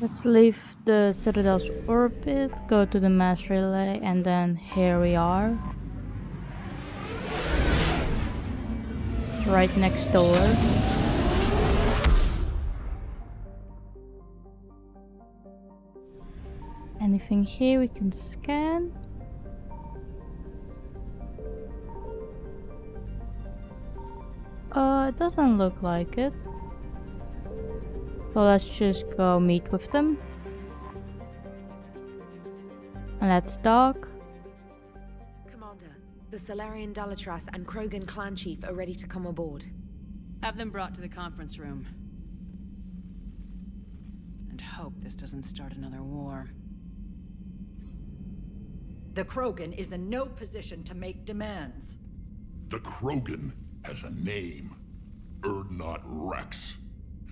Let's leave the Citadel's orbit, go to the mass relay, and then here we are. It's right next door. Anything here we can scan? It doesn't look like it. So let's just go meet with them. And let's dock. Commander, the Salarian Dalatrass and Krogan clan chief are ready to come aboard. Have them brought to the conference room. And hope this doesn't start another war. The Krogan is in no position to make demands. The Krogan has a name. Erdnot Wrex.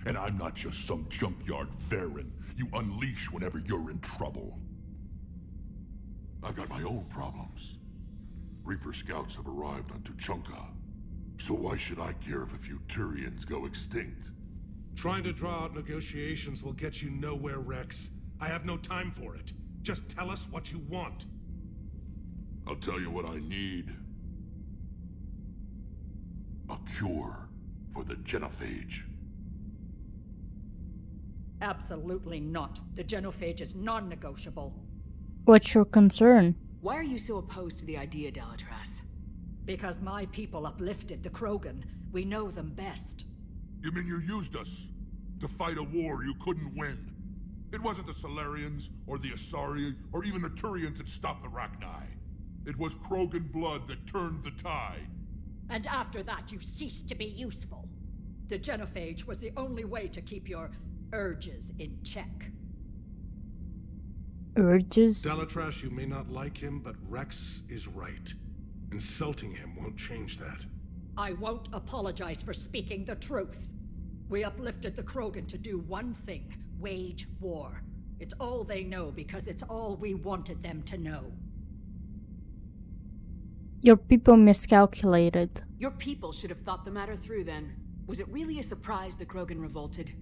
And I'm not just some junkyard Varen you unleash whenever you're in trouble. I've got my own problems. Reaper scouts have arrived on Tuchanka. So why should I care if a few Turians go extinct? Trying to draw out negotiations will get you nowhere, Wrex. I have no time for it. Just tell us what you want. I'll tell you what I need. A cure for the Genophage. Absolutely not. The Genophage is non-negotiable. What's your concern? Why are you so opposed to the idea, Dalatrass? Because my people uplifted the Krogan. We know them best. You mean you used us to fight a war you couldn't win? It wasn't the Salarians, or the Asari, or even the Turians that stopped the Rachni. It was Krogan blood that turned the tide. And after that, you ceased to be useful. The Genophage was the only way to keep your urges in check. Urges? Dalatrass, you may not like him, but Wrex is right. Insulting him won't change that. I won't apologize for speaking the truth. We uplifted the Krogan to do one thing: wage war. It's all they know because it's all we wanted them to know. Your people miscalculated. Your people should have thought the matter through then. Was it really a surprise the Krogan revolted?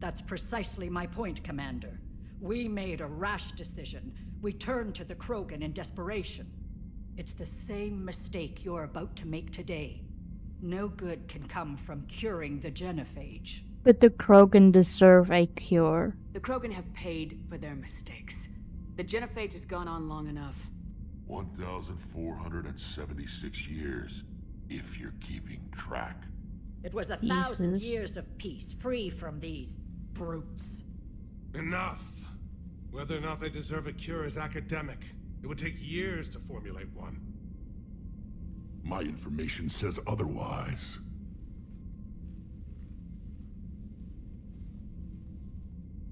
That's precisely my point, Commander. We made a rash decision. We turned to the Krogan in desperation. It's the same mistake you're about to make today. No good can come from curing the Genophage. But the Krogan deserve a cure. The Krogan have paid for their mistakes. The Genophage has gone on long enough. 1,476 years, if you're keeping track. It was 1,000 years of peace, free from these brutes. Enough! Whether or not they deserve a cure is academic. It would take years to formulate one. My information says otherwise.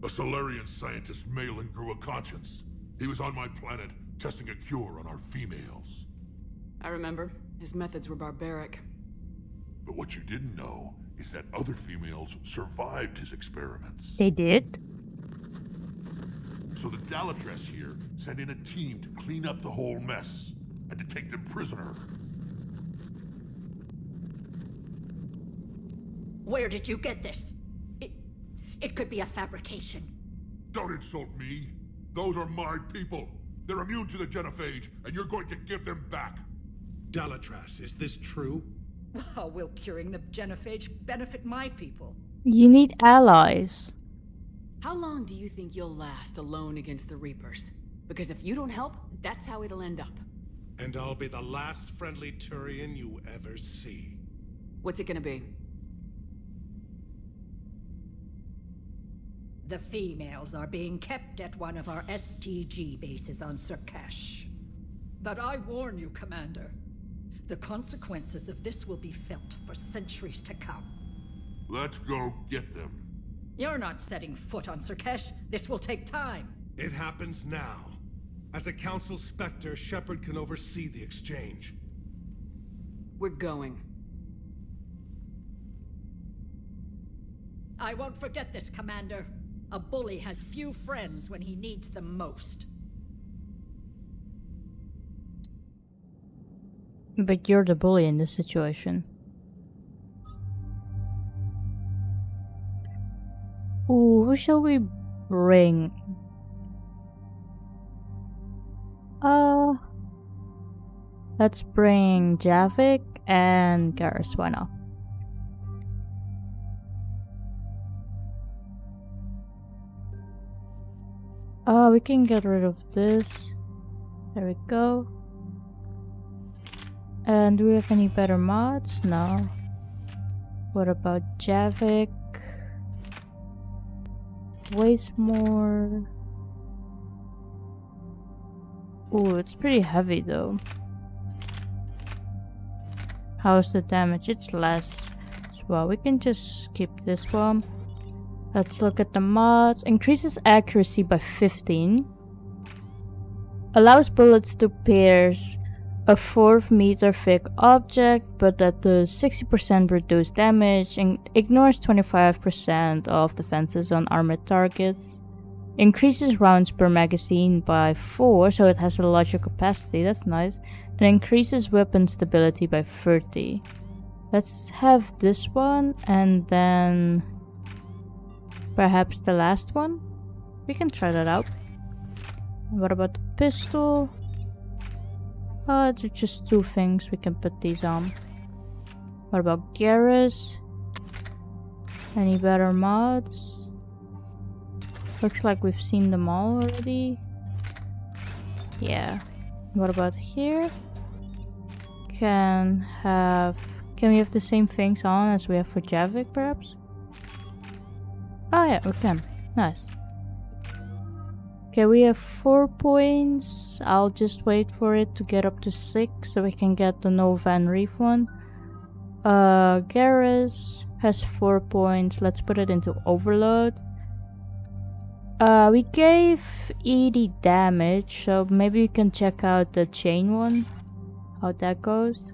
A Salarian scientist, Malin, grew a conscience. He was on my planet, testing a cure on our females. I remember. His methods were barbaric. But what you didn't know is that other females survived his experiments. They did? So the Dalatrass here sent in a team to clean up the whole mess, and to take them prisoner. Where did you get this? It could be a fabrication. Don't insult me. Those are my people. They're immune to the Genophage, and you're going to give them back. Dalatrass, is this true? How will curing the Genophage benefit my people? You need allies. How long do you think you'll last alone against the Reapers? Because if you don't help, that's how it'll end up. And I'll be the last friendly Turian you ever see. What's it gonna be? The females are being kept at one of our STG bases on Sur'Kesh. But I warn you, Commander, the consequences of this will be felt for centuries to come. Let's go get them. You're not setting foot on Sur'Kesh. This will take time. It happens now. As a Council Spectre, Shepard can oversee the exchange. We're going. I won't forget this, Commander. A bully has few friends when he needs them most. But you're the bully in this situation. Ooh, who shall we bring? Let's bring Javik and Garrus. Why not? We can get rid of this. There we go. And do we have any better mods? No. What about Javik? Weighs more. Ooh, it's pretty heavy though. How's the damage? It's less as well. We can just keep this one. Let's look at the mods. Increases accuracy by 15. Allows bullets to pierce a 4-meter thick object, but at the 60% reduced damage, and ignores 25% of defenses on armored targets. Increases rounds per magazine by 4, so it has a larger capacity, that's nice. And increases weapon stability by 30. Let's have this one, and then perhaps the last one? We can try that out. What about the pistol? Oh, there's just 2 things we can put these on. What about Garrus? Any better mods? Looks like we've seen them all already. Yeah. What about here? Can we have the same things on as we have for Javik, perhaps? Oh yeah, we can. Nice. Okay, we have 4 points. I'll just wait for it to get up to 6 so we can get the Nova and Reef one. Garrus has 4 points. Let's put it into Overload. We gave 80 damage, so maybe we can check out the chain one, how that goes.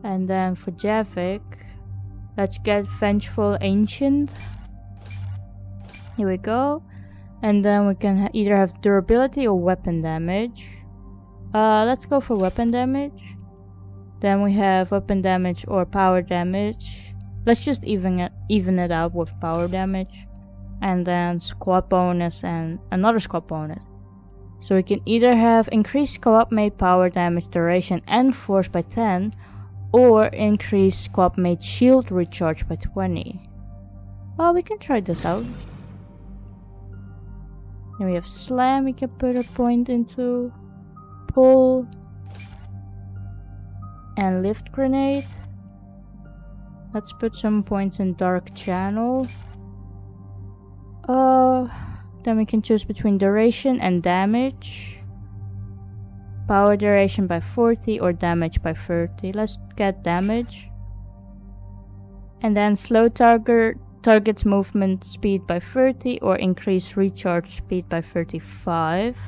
And then for Javik, let's get Vengeful Ancient. Here we go. And then we can either have durability or weapon damage. Let's go for weapon damage. Then we have weapon damage or power damage. Let's just even it out with power damage. And then squad bonus and another squad bonus. So we can either have increased squad mate power damage duration and force by 10, or increase squad mate shield recharge by 20. Well, we can try this out. Then we have Slam we can put a point into. Pull. And Lift Grenade. Let's put some points in Dark Channel. Then we can choose between duration and damage. Power duration by 40 or damage by 30. Let's get damage. And then slow target's movement speed by 30 or increase recharge speed by 35.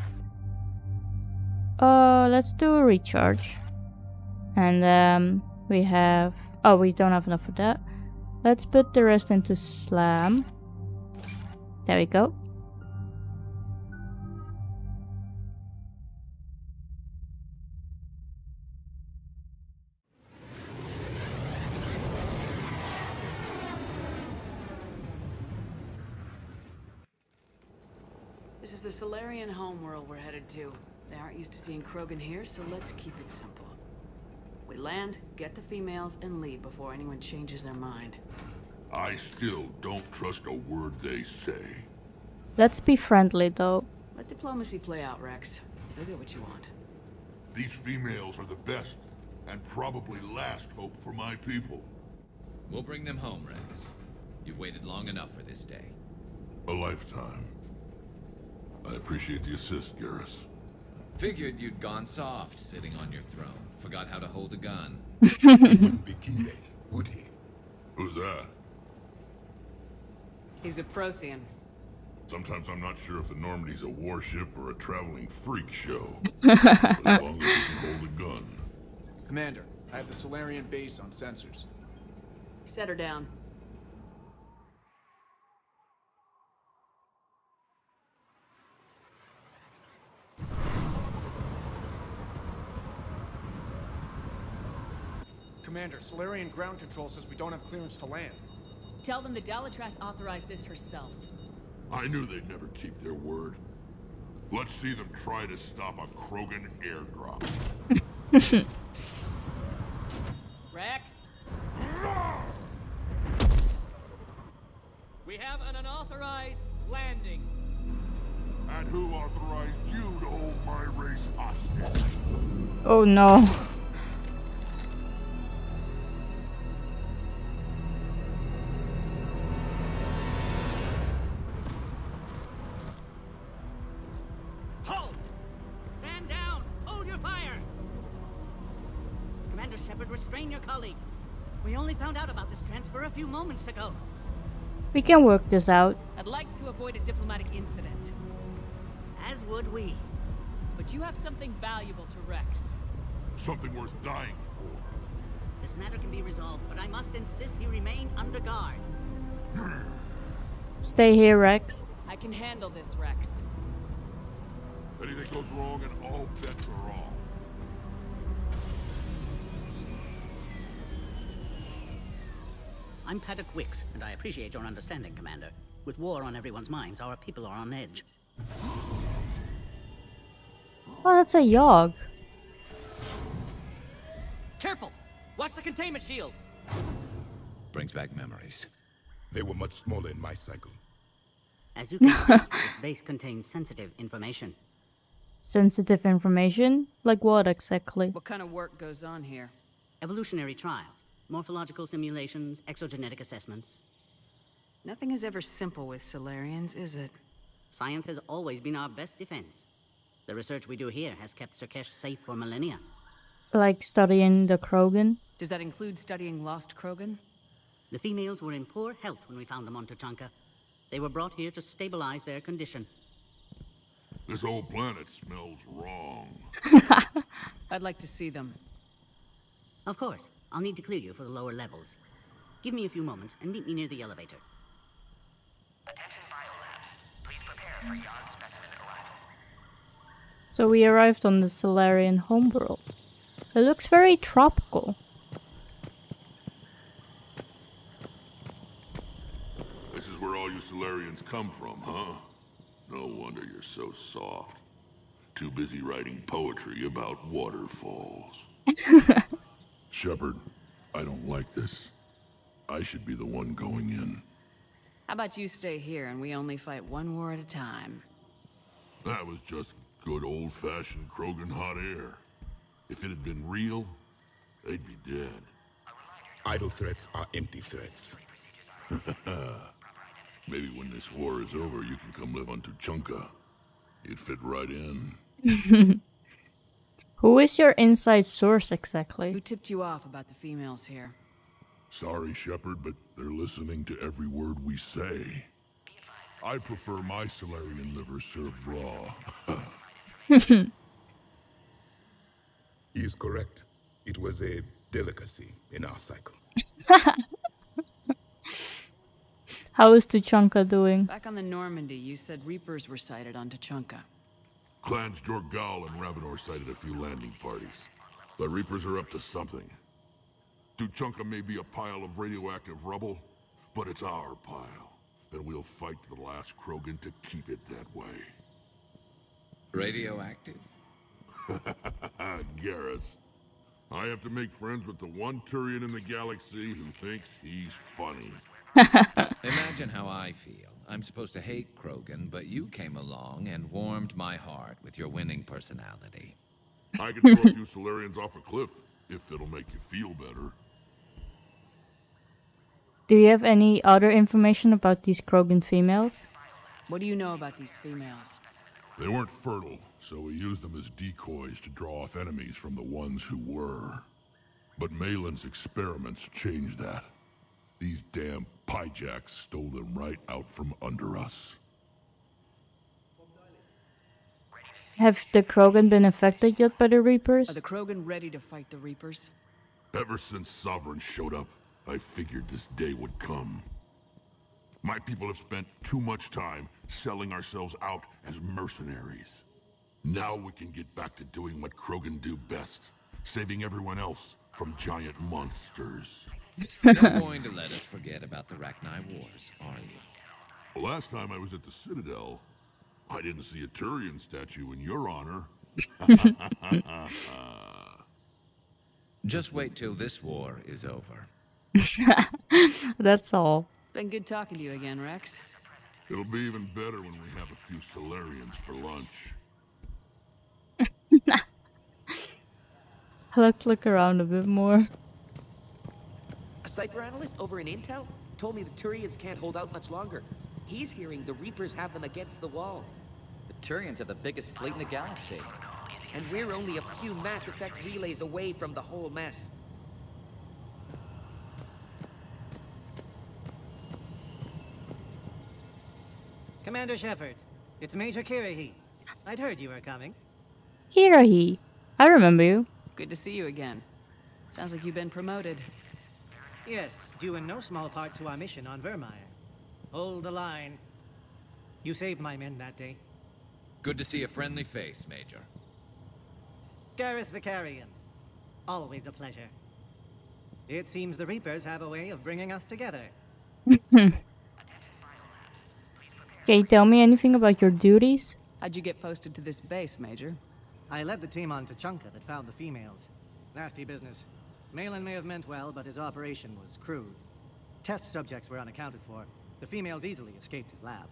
Let's do a recharge. And we have... Oh, we don't have enough for that. Let's put the rest into Slam. There we go. This is the Salarian homeworld we're headed to. They aren't used to seeing Krogan here, so let's keep it simple. We land, get the females, and leave before anyone changes their mind. I still don't trust a word they say. Let's be friendly though. Let diplomacy play out, Wrex. You'll get what you want. These females are the best, and probably last hope for my people. We'll bring them home, Wrex. You've waited long enough for this day. A lifetime. I appreciate the assist, Garrus. Figured you'd gone soft, sitting on your throne. Forgot how to hold a gun. He wouldn't be king then, would he? Who's that? He's a Prothean. Sometimes I'm not sure if the Normandy's a warship or a traveling freak show. But as long as he can hold a gun. Commander, I have the Salarian base on sensors. Set her down. Commander, Salarian ground control says we don't have clearance to land. Tell them the Dalatrass authorized this herself. I knew they'd never keep their word. Let's see them try to stop a Krogan airdrop. Wrex? We have an unauthorized landing. And who authorized you to hold my race hostage? Oh no. Halt! Stand down! Hold your fire! Commander Shepard, restrain your colleague. We only found out about this transfer a few moments ago. We can work this out. I'd like to avoid a diplomatic incident. As would we. But you have something valuable to Wrex. Something worth dying for. This matter can be resolved, but I must insist he remain under guard. Stay here, Wrex. I can handle this, Wrex. Anything goes wrong and all bets are off. I'm Paddock Wicks, and I appreciate your understanding, Commander. With war on everyone's minds, our people are on edge. Oh, that's a Yogg. Careful! Watch the containment shield! Brings back memories. They were much smaller in my cycle. As you can see, this base contains sensitive information. Sensitive information? Like what exactly? What kind of work goes on here? Evolutionary trials, morphological simulations, exogenetic assessments. Nothing is ever simple with Salarians, is it? Science has always been our best defense. The research we do here has kept Sur'Kesh safe for millennia. Like studying the Krogan? Does that include studying lost Krogan? The females were in poor health when we found them on Tuchanka. They were brought here to stabilize their condition. This whole planet smells wrong. I'd like to see them. Of course. I'll need to clear you for the lower levels. Give me a few moments and meet me near the elevator. Attention biolabs. Please prepare for Yogg specimen arrival. So we arrived on the Salarian homeworld. It looks very tropical. This is where all you Salarians come from, huh? No wonder you're so soft. Too busy writing poetry about waterfalls. Shepard, I don't like this. I should be the one going in. How about you stay here and we only fight one war at a time? That was just good old-fashioned Krogan hot air. If it had been real, they'd be dead. Idle threats are empty threats. Maybe when this war is over, you can come live on Tuchanka. You'd fit right in. Who is your inside source exactly? Who tipped you off about the females here? Sorry, Shepard, but they're listening to every word we say. I prefer my Salarian liver served raw. He is correct. It was a delicacy in our cycle. How is Tuchanka doing? Back on the Normandy, you said Reapers were sighted on Tuchanka. Clans Jorgal and Ravenor sighted a few landing parties. The Reapers are up to something. Tuchanka may be a pile of radioactive rubble, but it's our pile. And we'll fight to the last Krogan to keep it that way. Radioactive? Garrus. I have to make friends with the one Turian in the galaxy who thinks he's funny. Imagine how I feel. I'm supposed to hate Krogan, but you came along and warmed my heart with your winning personality. I can throw a few Salarians off a cliff, if it'll make you feel better. Do you have any other information about these Krogan females? What do you know about these females? They weren't fertile, so we used them as decoys to draw off enemies from the ones who were. But Malin's experiments changed that. These damn pyjacks stole them right out from under us. Have the Krogan been affected yet by the Reapers? Are the Krogan ready to fight the Reapers? Ever since Sovereign showed up, I figured this day would come. My people have spent too much time selling ourselves out as mercenaries. Now we can get back to doing what Krogan do best, saving everyone else from giant monsters. You're not going to let us forget about the Rachni Wars, are you? Last time I was at the Citadel, I didn't see a Turian statue in your honor. Just wait till this war is over. That's all. It's been good talking to you again, Wrex. It'll be even better when we have a few Salarians for lunch. Let's look around a bit more. A cipher analyst over in Intel told me the Turians can't hold out much longer. He's hearing the Reapers have them against the wall. The Turians have the biggest fleet in the galaxy. And we're only a few Mass Effect relays away from the whole mess. Commander Shepard, it's Major Kirahi. I'd heard you were coming. Kirahi, I remember you. Good to see you again. Sounds like you've been promoted. Yes, due in no small part to our mission on Vermeer. Hold the line. You saved my men that day. Good to see a friendly face, Major. Garrus Vicarian. Always a pleasure. It seems the Reapers have a way of bringing us together. Can you tell me anything about your duties? How'd you get posted to this base, Major? I led the team on Tachanka that found the females. Nasty business. Malin may have meant well, but his operation was crude. Test subjects were unaccounted for. The females easily escaped his lab.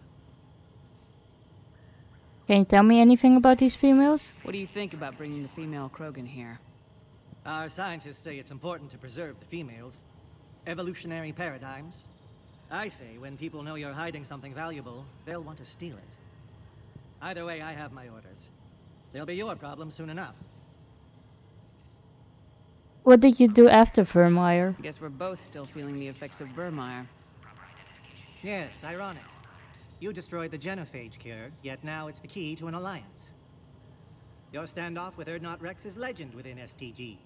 Can you tell me anything about these females? What do you think about bringing the female Krogan here? Our scientists say it's important to preserve the females. Evolutionary paradigms. I say when people know you're hiding something valuable, they'll want to steal it. Either way, I have my orders. They'll be your problem soon enough. What did you do after Vermeer? Guess we're both still feeling the effects of Vermeer. Yes, ironic. You destroyed the Genophage cure, yet now it's the key to an alliance. Your standoff with Wrex is legend within STG.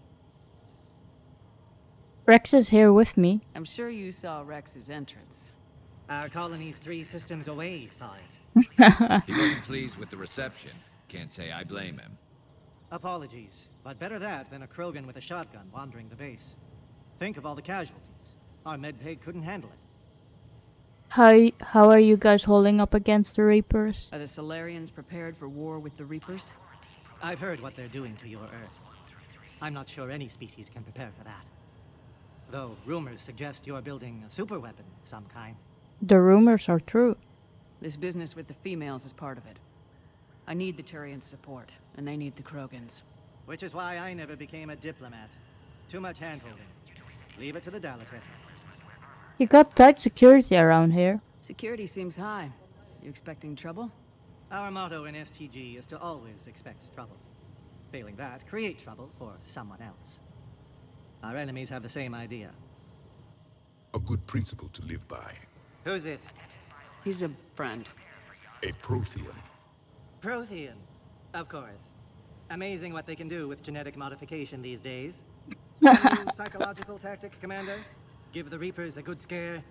Wrex is here with me. I'm sure you saw Rex's entrance. Our colony's 3 systems away saw it. He wasn't pleased with the reception. Can't say I blame him. Apologies, but better that than a Krogan with a shotgun wandering the base. Think of all the casualties. Our medpay couldn't handle it. How are you guys holding up against the Reapers? Are the Salarians prepared for war with the Reapers? I've heard what they're doing to your Earth. I'm not sure any species can prepare for that. Though rumors suggest you're building a superweapon of some kind. The rumors are true. This business with the females is part of it. I need the Turians' support, and they need the Krogans. Which is why I never became a diplomat. Too much hand-holding. Leave it to the Dalatrass. You got tight security around here. Security seems high. You expecting trouble? Our motto in STG is to always expect trouble. Failing that, create trouble for someone else. Our enemies have the same idea. A good principle to live by. Who's this? He's a friend. A Prothean. Prothean, of course. Amazing what they can do with genetic modification these days. Psychological tactic, Commander? Give the Reapers a good scare?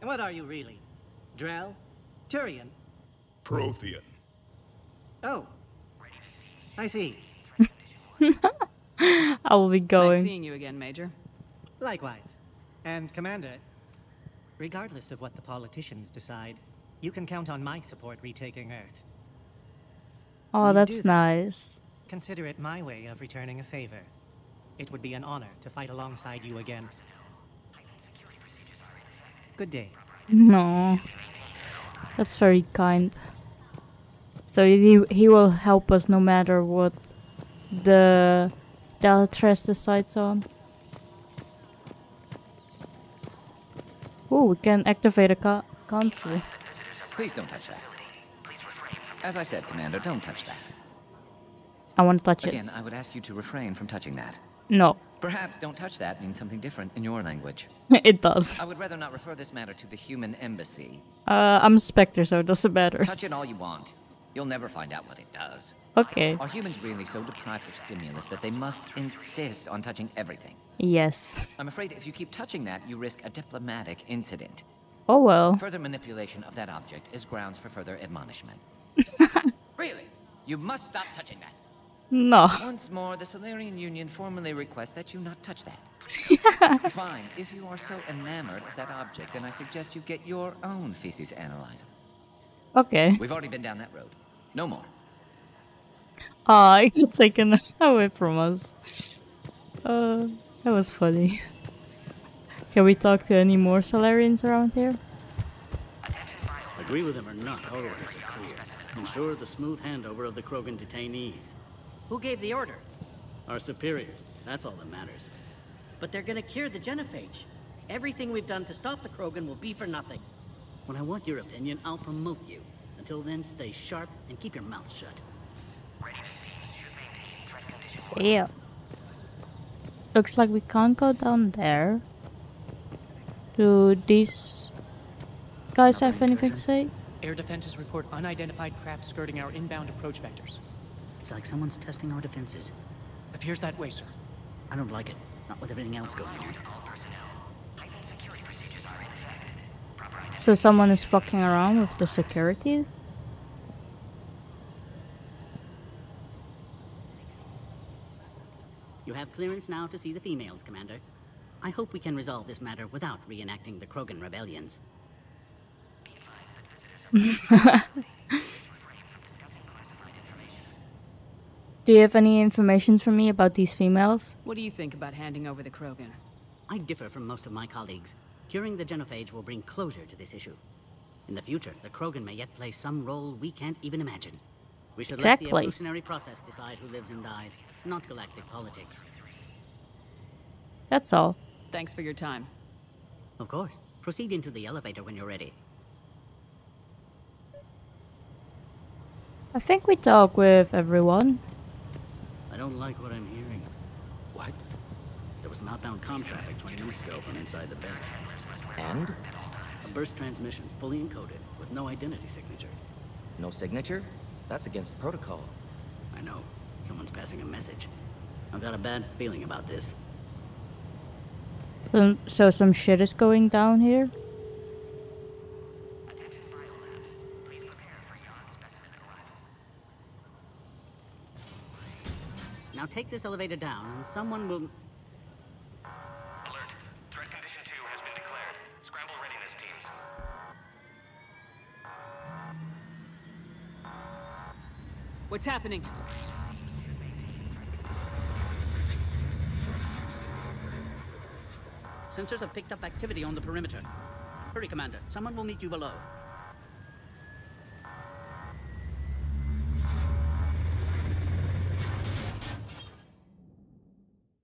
And what are you really? Drell? Turian? Prothean. Oh. I see. I will be going. Nice seeing you again, Major. Likewise. And Commander, regardless of what the politicians decide, you can count on my support retaking Earth. Oh, that's nice. Consider it my way of returning a favor. It would be an honor to fight alongside you again. Good day. No. That's very kind. So he will help us no matter what the Dalatrass decides on. Oh, we can activate a console. Please don't touch that. As I said, Commander, don't touch that. I want to touch it. Again, I would ask you to refrain from touching that. No. Perhaps don't touch that means something different in your language. It does. I would rather not refer this matter to the human embassy. I'm a Spectre, so it doesn't matter. Touch it all you want. You'll never find out what it does. Okay. Are humans really so deprived of stimulus that they must insist on touching everything? Yes. I'm afraid if you keep touching that, you risk a diplomatic incident. Oh well. Further manipulation of that object is grounds for further admonishment. Really? You must stop touching that. No. Once more, the Salarian Union formally requests that you not touch that. Fine. If you are so enamored of that object, then I suggest you get your own feces analyzer. Okay. We've already been down that road. No more. Ah, it got taken away from us. That was funny. Can we talk to any more Salarians around here? Agree with him or not, our orders are clear. Ensure the smooth handover of the Krogan detainees. Who gave the order? Our superiors. That's all that matters. But they're gonna cure the Genophage. Everything we've done to stop the Krogan will be for nothing. When I want your opinion, I'll promote you. Until then, stay sharp and keep your mouth shut. Yeah. Looks like we can't go down there. Do these guys have anything to say? Air defenses report unidentified craft skirting our inbound approach vectors. It's like someone's testing our defenses. Appears that way, sir. I don't like it. Not with everything else going on. So someone is fucking around with the security? You have clearance now to see the females, Commander. I hope we can resolve this matter without reenacting the Krogan rebellions. Do you have any information for me about these females? What do you think about handing over the Krogan? I differ from most of my colleagues. Curing the Genophage will bring closure to this issue. In the future, the Krogan may yet play some role we can't even imagine. We should let the evolutionary process decide who lives and dies, not galactic politics. That's all. Thanks for your time. Of course. Proceed into the elevator when you're ready. I think we talk with everyone. I don't like what I'm hearing. What? There was some outbound comm traffic 20 minutes ago from inside the base. And? A burst transmission, fully encoded, with no identity signature. No signature? That's against protocol. I know. Someone's passing a message. I've got a bad feeling about this. So some shit is going down here? Now take this elevator down and someone will... Alert. Threat condition 2 has been declared. Scramble readiness teams. What's happening? Sensors have picked up activity on the perimeter. Hurry, Commander. Someone will meet you below.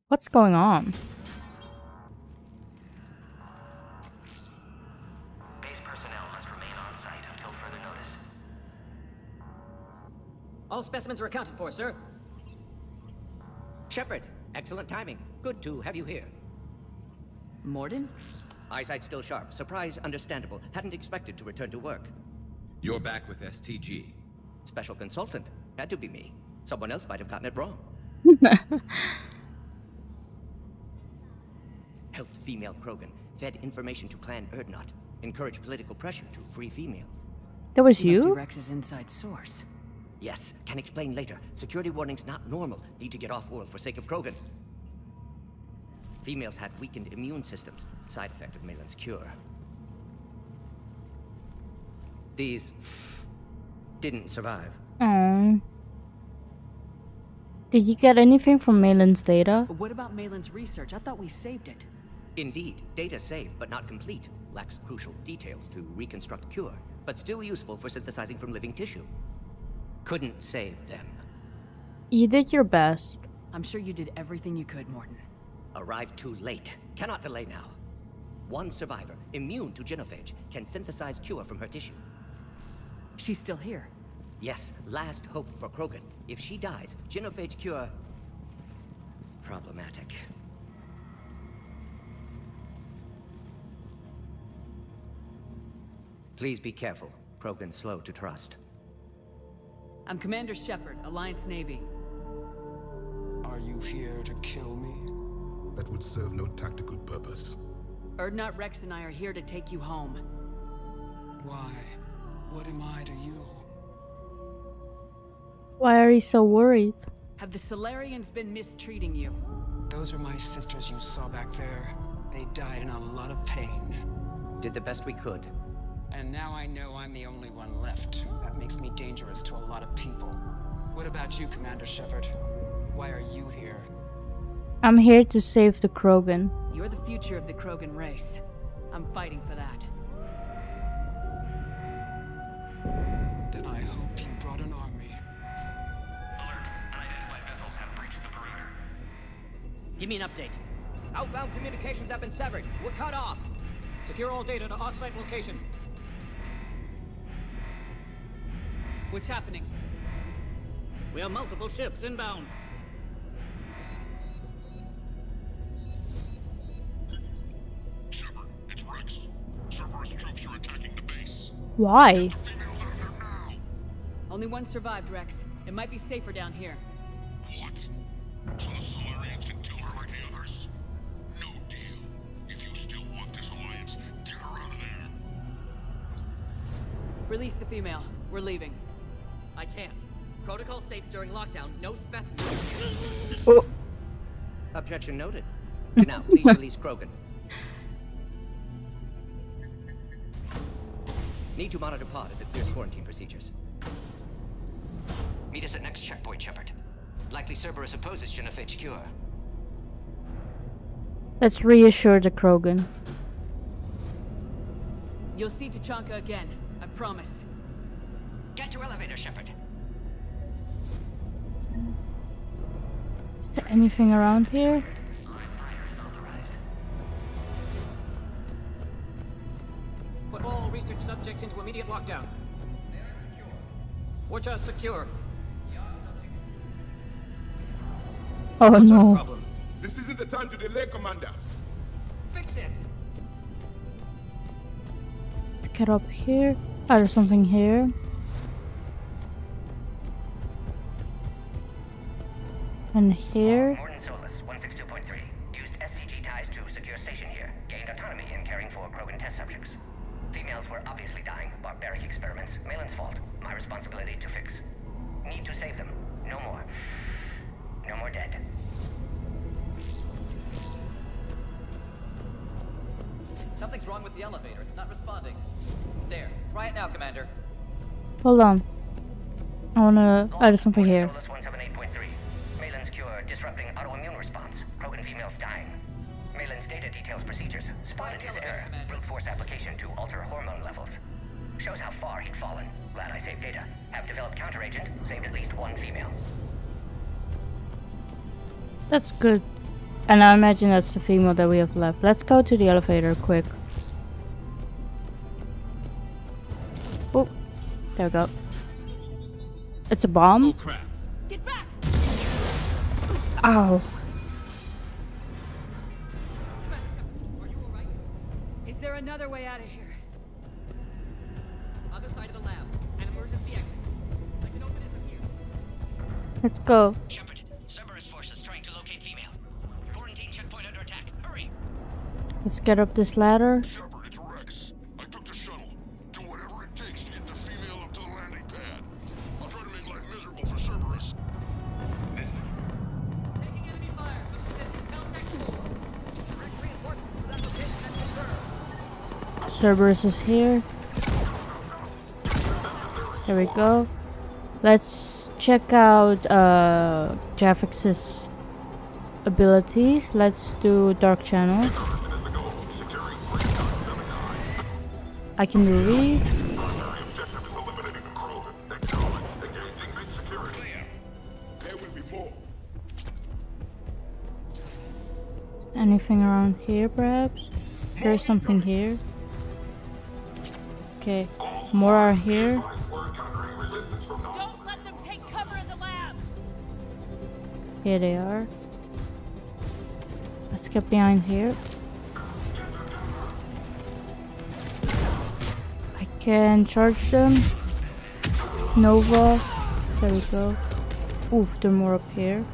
What's going on? Base personnel must remain on site until further notice. All specimens are accounted for, sir. Shepard, excellent timing. Good to have you here. Morden? Eyesight still sharp. Surprise understandable. Hadn't expected to return to work. You're back with STG. Special consultant. Had to be me. Someone else might have gotten it wrong. Helped female Krogan. Fed information to Clan Erdnot. Encouraged political pressure to free females. That was He must be you? Rex's inside source. Yes, can explain later. Security warnings not normal. Need to get off-world for sake of Krogan. Females had weakened immune systems. Side effect of Malin's cure. These didn't survive. Aww. Did you get anything from Malin's data? But what about Malin's research? I thought we saved it. Indeed, data saved, but not complete. Lacks crucial details to reconstruct cure, but still useful for synthesizing from living tissue. Couldn't save them. You did your best. I'm sure you did everything you could, Morton. Arrived too late. Cannot delay now. One survivor, immune to Genophage, can synthesize cure from her tissue. She's still here. Yes, last hope for Krogan. If she dies, Genophage cure... problematic. Please be careful. Krogan's slow to trust. I'm Commander Shepard, Alliance Navy. Are you here to kill me? That would serve no tactical purpose. Erdnot, Wrex, and I are here to take you home. Why? What am I to you? Why are you so worried? Have the Salarians been mistreating you? Those are my sisters you saw back there. They died in a lot of pain. Did the best we could. And now I know I'm the only one left. That makes me dangerous to a lot of people. What about you, Commander Shepard? Why are you here? I'm here to save the Krogan. You're the future of the Krogan race. I'm fighting for that. Then I hope you brought an army. Alert. Unidentified vessels have breached the perimeter. Give me an update. Outbound communications have been severed. We're cut off. Secure all data to off-site location. What's happening? We have multiple ships inbound. Shepard, it's Wrex. Cerberus troops are attacking the base. Why? Only one survived, Wrex. It might be safer down here. What? So the Salarians can kill her like the others? No deal. If you still want this alliance, get her out of there. Release the female. We're leaving. I can't. Protocol states during lockdown, no specimens. Oh. Objection noted. Now, please release Krogan. Need to monitor pod as it clears quarantine procedures. Meet us at next checkpoint, Shepard. Likely Cerberus opposes Genophage cure. Let's reassure the Krogan. You'll see Tachanka again. I promise. Get to elevator, Shepard. Is there anything around here? Put all research subjects into immediate lockdown. Watch us secure. Oh no. Problem? This isn't the time to delay, Commander. Fix it. Let's get up here. Oh, there's something here. And here. Morton Solus, 162.3. Used STG ties to secure station here. Gained autonomy in caring for Krogan test subjects. Females were obviously dying. Barbaric experiments. Malin's fault. My responsibility to fix. Need to save them. No more. No more dead. Something's wrong with the elevator. It's not responding. There. Try it now, Commander. Hold on. I wanna. Oh, there's something here. Solus 178.3. Malin's cure disrupting autoimmune response. Krogan females dying. Malin's data details procedures. Spotted his error. Brute force application to alter hormone levels. Shows how far he'd fallen. Glad I saved data. Have developed counteragent. Saved at least one female. That's good. And I imagine that's the female that we have left. Let's go to the elevator quick. Oh, there we go. It's a bomb. Oh crap. Get back! Ow. Is there another way out of here? Other side of the lab. An emergency exit. I can open it from here. Let's go. Shepard, Cerberus forces trying to locate female. Quarantine checkpoint under attack. Hurry! Let's get up this ladder. Shepard, it's Wrex. I took the shuttle. Do whatever it takes to get the female up to the landing pad. I'll try to make life miserable for Cerberus. Taking enemy fire. Subsistence contextual. Direct reinforcements to that location and confirm. Cerberus is here. There we go. Let's check out Genofage's abilities. Let's do Dark Channel. I can do read. Anything around here, perhaps? There's something here. Okay, more are here. Don't let them take cover in the lab! Here they are. Let's get behind here. I can charge them. Nova. There we go. Oof, there are more up here.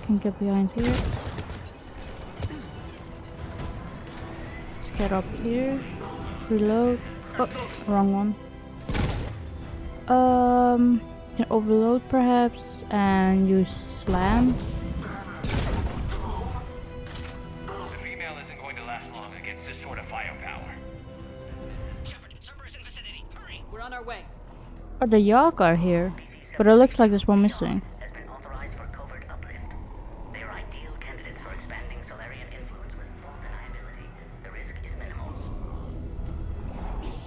Can get behind here. Let's get up here. Reload. Oh, wrong one. Can overload perhaps and use slam. The female isn't going to last long against this sort of firepower. Shepard, Cerberus We're on our way. Oh, the Yogg are here. But it looks like there's one missing. Has been authorized for covert uplift. They are ideal candidates for expanding Salarian influence with full deniability. The risk is minimal.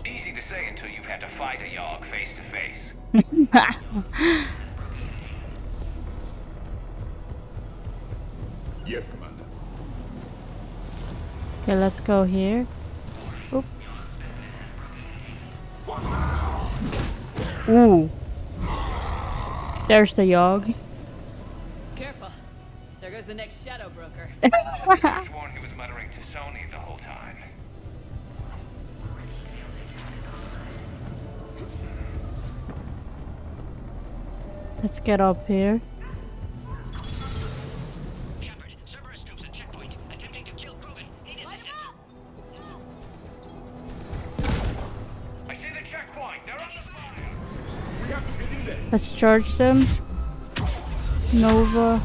Easy to say until you've had to fight a Yogg face to face. Yes, Commander. Okay, let's go here. Oop. Ooh. There's the Yogg. Careful. There goes the next shadow broker. Sworn he was muttering to Sony the whole time. Let's get up here. Shepard, Cerberus troops at checkpoint, attempting to kill Krogan. Need assistance. I see the checkpoint. They're on the fire. Let's charge them. Nova.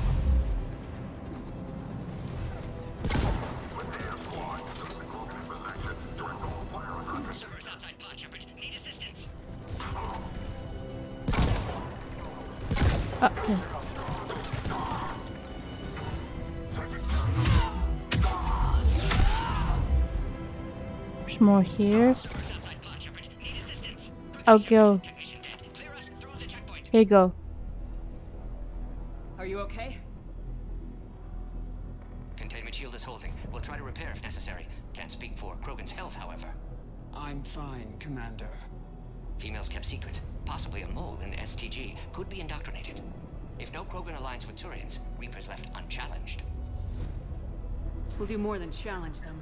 Cerberus outside pod, Shepard. Need assistance. Okay. There's more here. I'll go. Here you go. Are you okay? Containment shield is holding. We'll try to repair if necessary. Can't speak for Krogan's health, however. I'm fine, Commander. Females kept secret. Possibly a mole in STG. Could be indoctrinated. If no Krogan aligns with Turians, Reaper's left unchallenged. We'll do more than challenge them.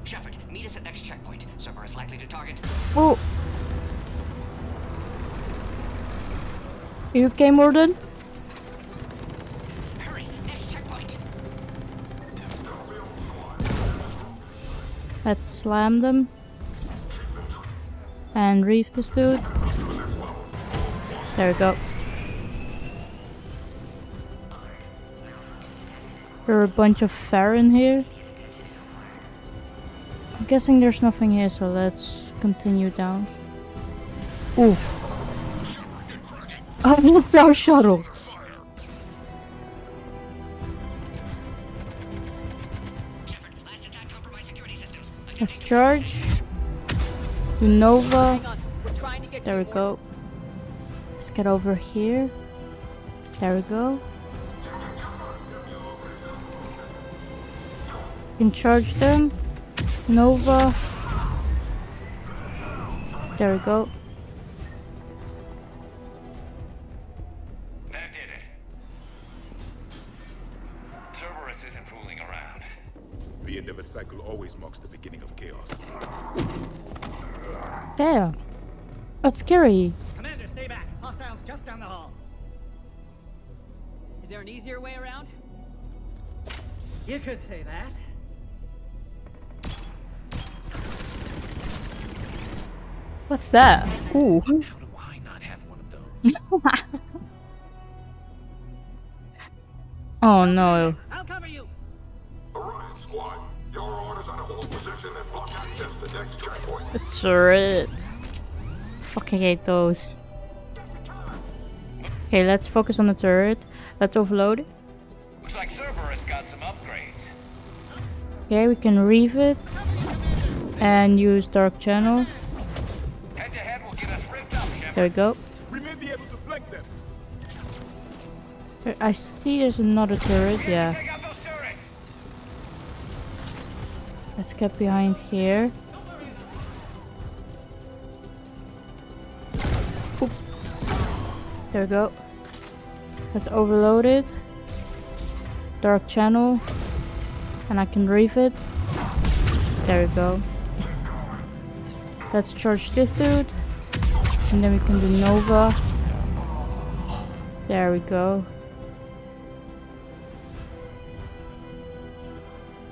Shepard, meet us at next checkpoint. Cerberus likely to target. Oh. You okay, Morden? Hurry, next checkpoint. Let's slam them. And reef this dude. There we go. There are a bunch of Farron here. I'm guessing there's nothing here, so let's continue down. Oof. Oh, it's our shuttle. Let's charge. Do Nova. There we go. Let's get over here. There we go. Can charge them. Nova. There we go. That did it. Cerberus isn't fooling around. The end of a cycle always marks the beginning of chaos. Damn. That's scary. Commander, stay back. Hostiles just down the hall. Is there an easier way around? You could say that. What's that? Ooh. How do I not have one of those? Oh no. I'll cover you. Orion Squad, your orders are to hold position and block access to next checkpoint. That's right. Fucking hate those. Okay, let's focus on the turret. Let's overload it. Looks like Cerberus got some upgrades. Okay, we can reef it. And use Dark Channel. Head to head will get us ripped up, Shepard. There we go. We may be able to flank them. I see there's another turret, yeah. Take out those turrets. Let's get behind here. Oop. There we go. Let's overload it. Dark Channel. And I can reef it. There we go. Let's charge this dude. And then we can do Nova. There we go.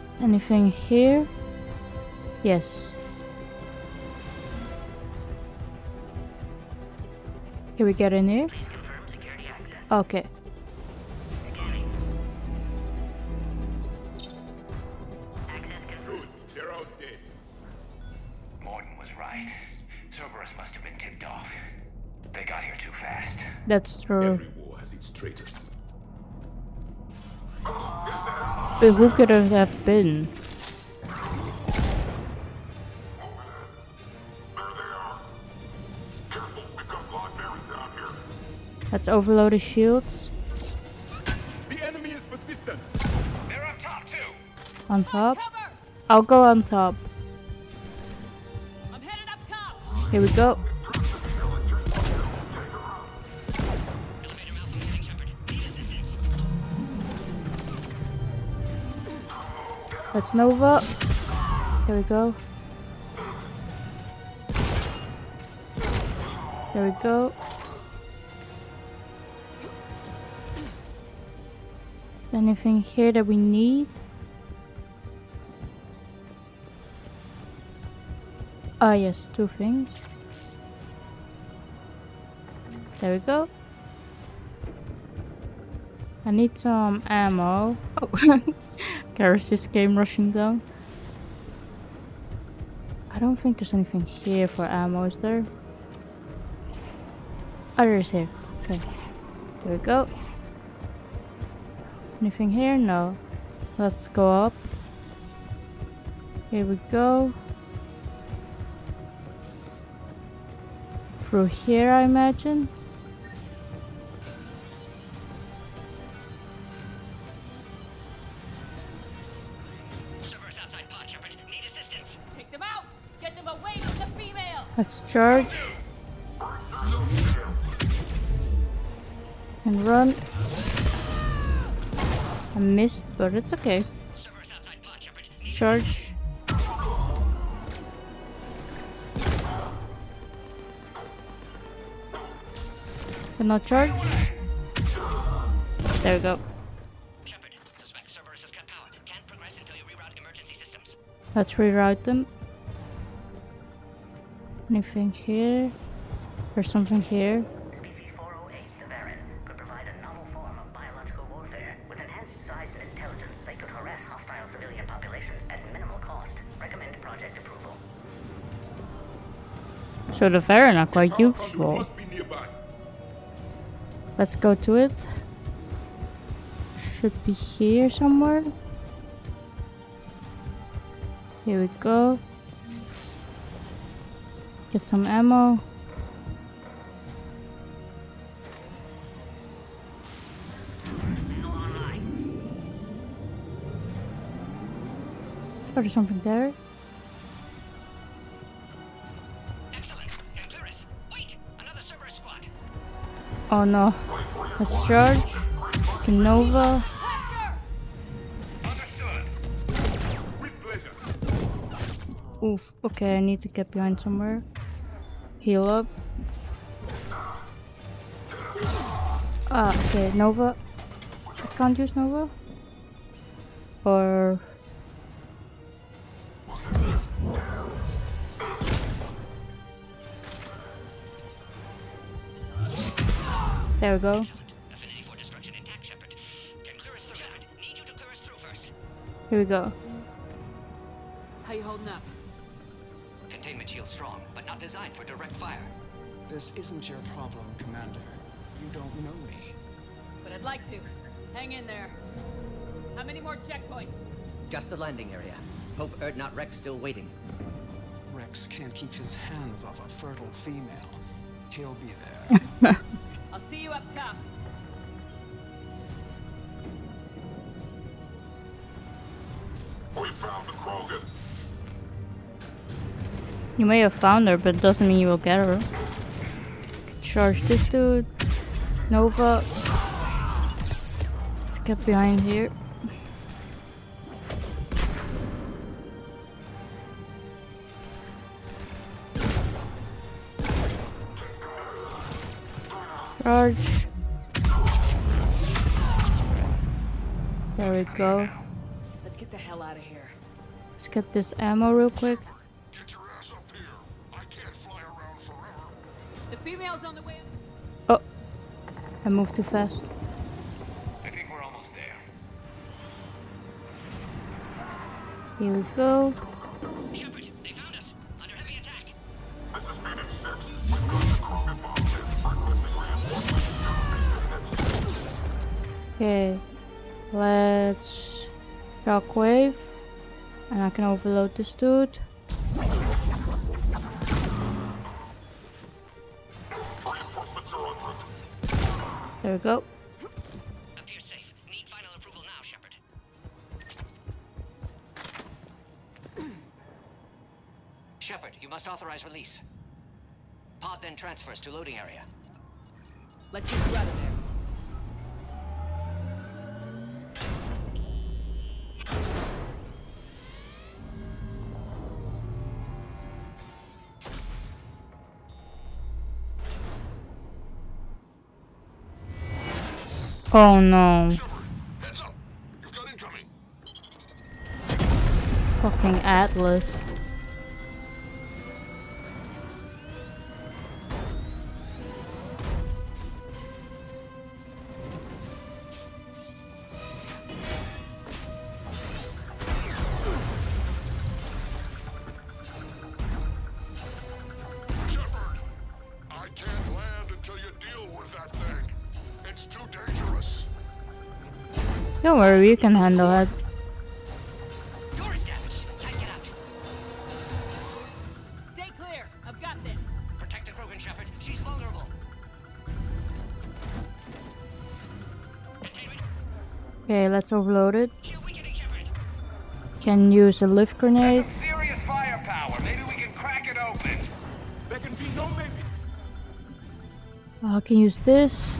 Is anything here? Yes. Can we get in here? Okay. Good. They're out dead. right. Cerberus must have been tipped off. They got here too fast. That's true. Every war has its traitors. But who could it have been? Let's overload the shields. The enemy is persistent. They're up top too. On top? I'll go on top. I'm headed up top. Here we go. That's Nova. Here we go. There we go. Is there anything here that we need? Ah yes, 2 things. There we go. I need some ammo. Oh, Garrus just came rushing down. I don't think there's anything here for ammo, is there? Oh, there is here. Okay. There we go. Anything here? No. Let's go up. Here we go. Through here, I imagine. Servers outside pod, Shepard. Need assistance. Take them out. Get them away from the female. Let's charge. And run. I missed, but it's okay. Charge. Cannot charge. There we go. Shepard, suspect Cerberus has cut power. Can't progress until you reroute emergency systems. Let's reroute them. Anything here? There's something here. Species 408, the Baron, could provide a novel form of biological warfare. With enhanced size and intelligence, they could harass hostile civilian populations at minimal cost. Recommend project approval. So the Varen are quite useful. Let's go to it. Should be here somewhere. Here we go. Get some ammo. Oh, there's something there. Excellent. Clearus. Wait, another Cerberus squad. Oh no. Let's charge. Nova. Oof. Okay, I need to get behind somewhere. Heal up. Ah, okay, Nova. I can't use Nova. Or... There we go. Here we go. How you holding up? Containment shield strong, but not designed for direct fire. This isn't your problem, Commander. You don't know me. But I'd like to. Hang in there. How many more checkpoints? Just the landing area. Hope not Wrex still waiting. Wrex can't keep his hands off a fertile female. He'll be there. I'll see you up top. We found the Krogan. You may have found her, but it doesn't mean you will get her. Charge this dude. Nova. Let's get behind here. Charge. There we go. Let's get the hell out of here. Let's get this ammo real quick. The female's on the way. Oh, I moved too fast. I think we're almost there. Here we go. Shepard, they found us. Under heavy attack. Okay, let's shockwave, and I can overload this dude. There we go. Appears safe. Need final approval now, Shepard. Shepard, you must authorize release. Pod then transfers to loading area. Let's get you out of there. Oh no. Heads up. You've got incoming. Fucking Atlas. Shepard, I can't land until you deal with that thing. It's too dangerous. Don't worry, you can handle it. Door is damaged. Can't get out. Stay clear. I've got this. Protect the Krogan, Shepard. She's vulnerable. Okay, let's overload it. Can use a lift grenade. Serious firepower. Maybe we can crack it open. There can be no maybe. I can use this.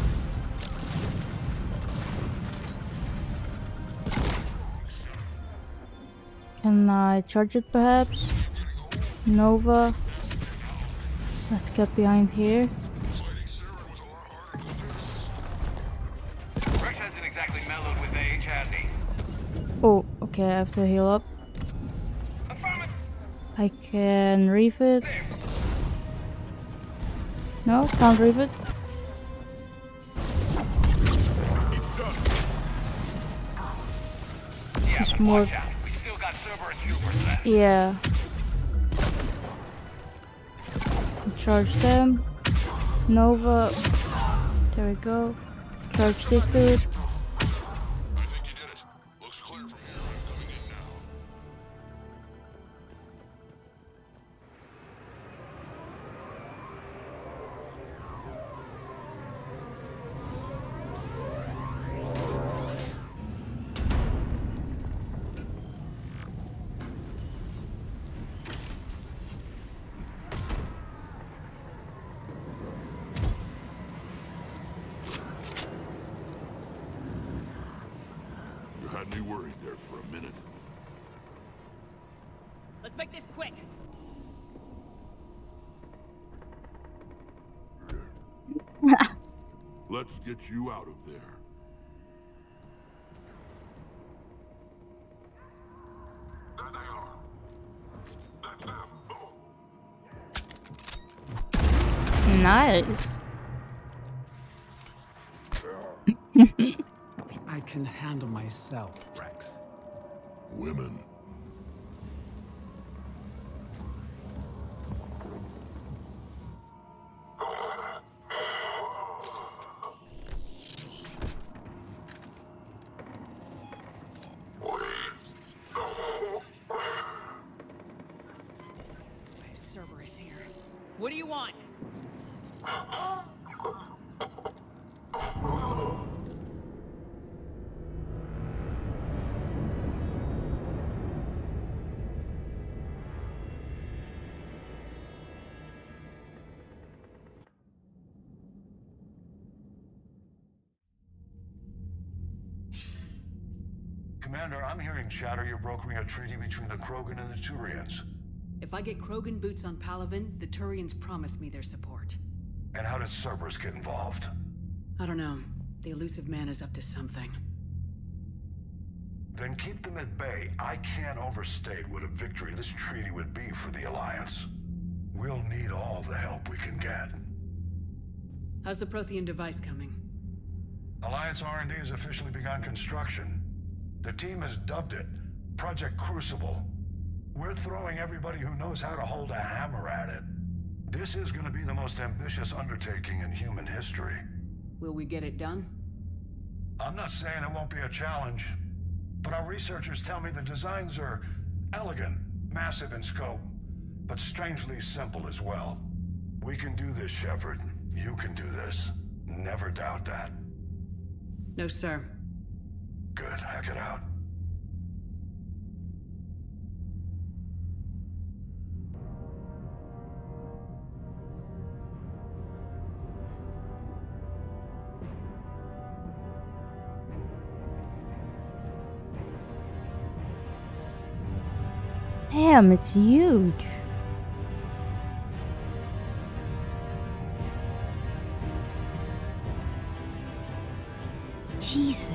Can I charge it perhaps? Nova. Let's get behind here. Wrex hasn't exactly mellowed with age, has he? Oh, okay, I have to heal up. I can reef it. No, can't reef it. Just more. We still got Cerberus troopers left. Yeah. Charge them. Nova. There we go. Charge this dude. I think you did it. Looks clear from here. I'm coming in now. You had me worried there for a minute. Let's make this quick. Let's get you out of there. There they are. That's them. Nice. I can handle myself, Wrex. Women. Cerberus here. What do you want? Commander, I'm hearing chatter you're brokering a treaty between the Krogan and the Turians. If I get Krogan boots on Palaven, the Turians promise me their support. And how does Cerberus get involved? I don't know. The elusive man is up to something. Then keep them at bay. I can't overstate what a victory this treaty would be for the Alliance. We'll need all the help we can get. How's the Prothean device coming? Alliance R&D has officially begun construction. The team has dubbed it Project Crucible. We're throwing everybody who knows how to hold a hammer at it. This is going to be the most ambitious undertaking in human history. Will we get it done? I'm not saying it won't be a challenge, but our researchers tell me the designs are elegant, massive in scope, but strangely simple as well. We can do this, Shepard. You can do this. Never doubt that. No, sir. Good. Hack it out. Damn, it's huge. Jesus.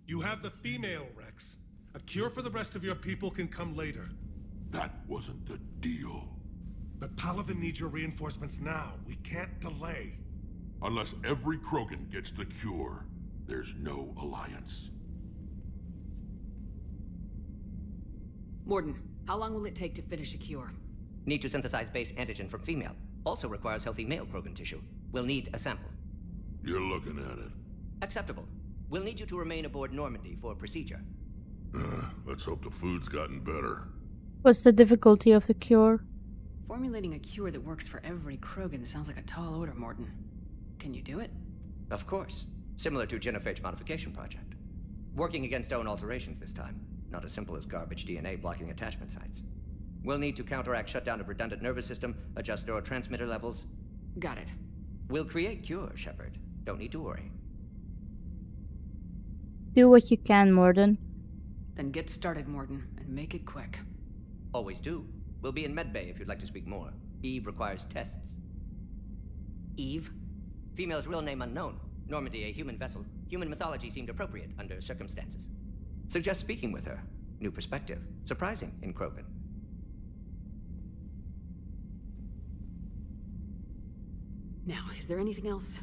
You have the female, Wrex. A cure for the rest of your people can come later. That wasn't the deal. But Palaven needs your reinforcements now. We can't delay. Unless every Krogan gets the cure, there's no alliance. Morden, how long will it take to finish a cure? Need to synthesize base antigen from female. Also requires healthy male Krogan tissue. We'll need a sample. You're looking at it. Acceptable. We'll need you to remain aboard Normandy for procedure. Let's hope the food's gotten better. What's the difficulty of the cure? Formulating a cure that works for every Krogan sounds like a tall order, Morden. Can you do it? Of course. Similar to Genophage modification project. Working against own alterations this time. Not as simple as garbage DNA blocking attachment sites. We'll need to counteract shutdown of redundant nervous system, adjust neurotransmitter levels. Got it. We'll create cure, Shepard. Don't need to worry. Do what you can, Morden. Then get started, Morden, and make it quick. Always do. We'll be in medbay if you'd like to speak more. Eve requires tests. Eve? Female's real name unknown. Normandy, a human vessel. Human mythology seemed appropriate under circumstances. Suggest speaking with her. New perspective. Surprising in Krogan. Now, is there anything else?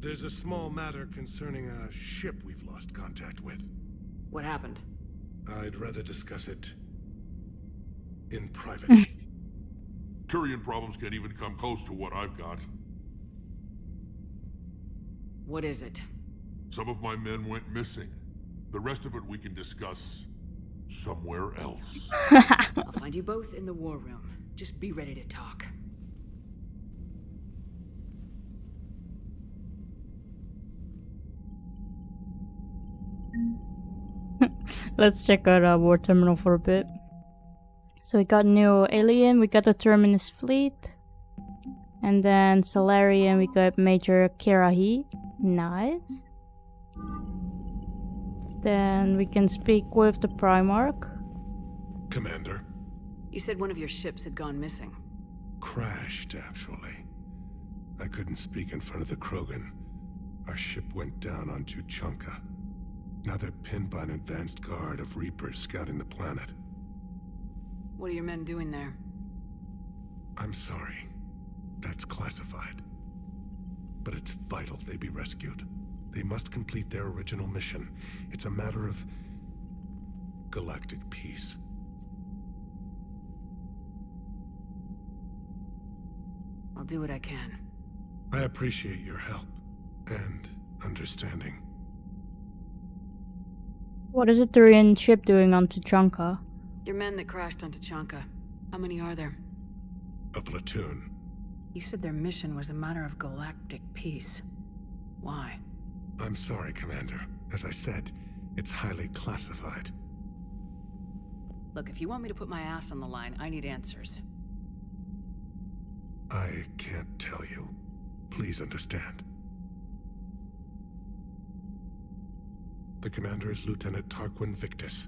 There's a small matter concerning a ship we've lost contact with. What happened? I'd rather discuss it in private. Turian problems can't even come close to what I've got. What is it? Some of my men went missing. The rest of it we can discuss somewhere else. I'll find you both in the war room. Just be ready to talk. Let's check out our war terminal for a bit. So we got new alien, we got the Terminus fleet. And then Salarian, we got Major Kirahi. Nice. Then we can speak with the Primarch. Commander. You said one of your ships had gone missing. Crashed, actually. I couldn't speak in front of the Krogan. Our ship went down on Tuchanka. Now they're pinned by an advanced guard of Reapers scouting the planet. What are your men doing there? I'm sorry. That's classified. But it's vital they be rescued. They must complete their original mission. It's a matter of galactic peace. I'll do what I can. I appreciate your help and understanding. What is a Turian ship doing on Tuchanka? Your men that crashed on Tuchanka. How many are there? A platoon. You said their mission was a matter of galactic peace. Why? I'm sorry, Commander. As I said, it's highly classified. Look, if you want me to put my ass on the line, I need answers. I can't tell you. Please understand. The commander is Lieutenant Tarquin Victus.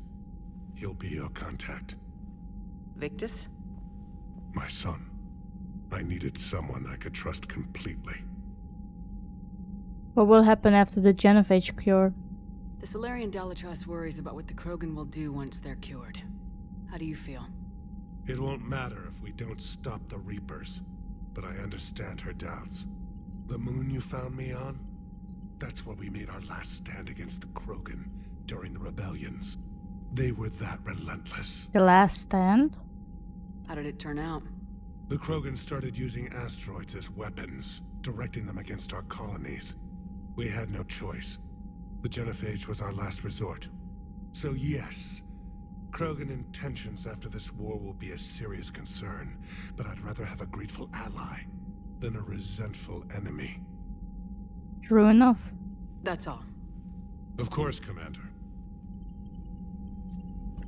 He'll be your contact. Victus? My son. I needed someone I could trust completely. What will happen after the Genophage cure? The Salarian Dalatrass worries about what the Krogan will do once they're cured. How do you feel? It won't matter if we don't stop the Reapers, but I understand her doubts. The moon you found me on? That's where we made our last stand against the Krogan during the rebellions. They were that relentless. The last stand? How did it turn out? The Krogan started using asteroids as weapons, directing them against our colonies. We had no choice. The Genophage was our last resort. So yes, Krogan intentions after this war will be a serious concern, but I'd rather have a grateful ally than a resentful enemy. True enough. That's all. Of course, Commander.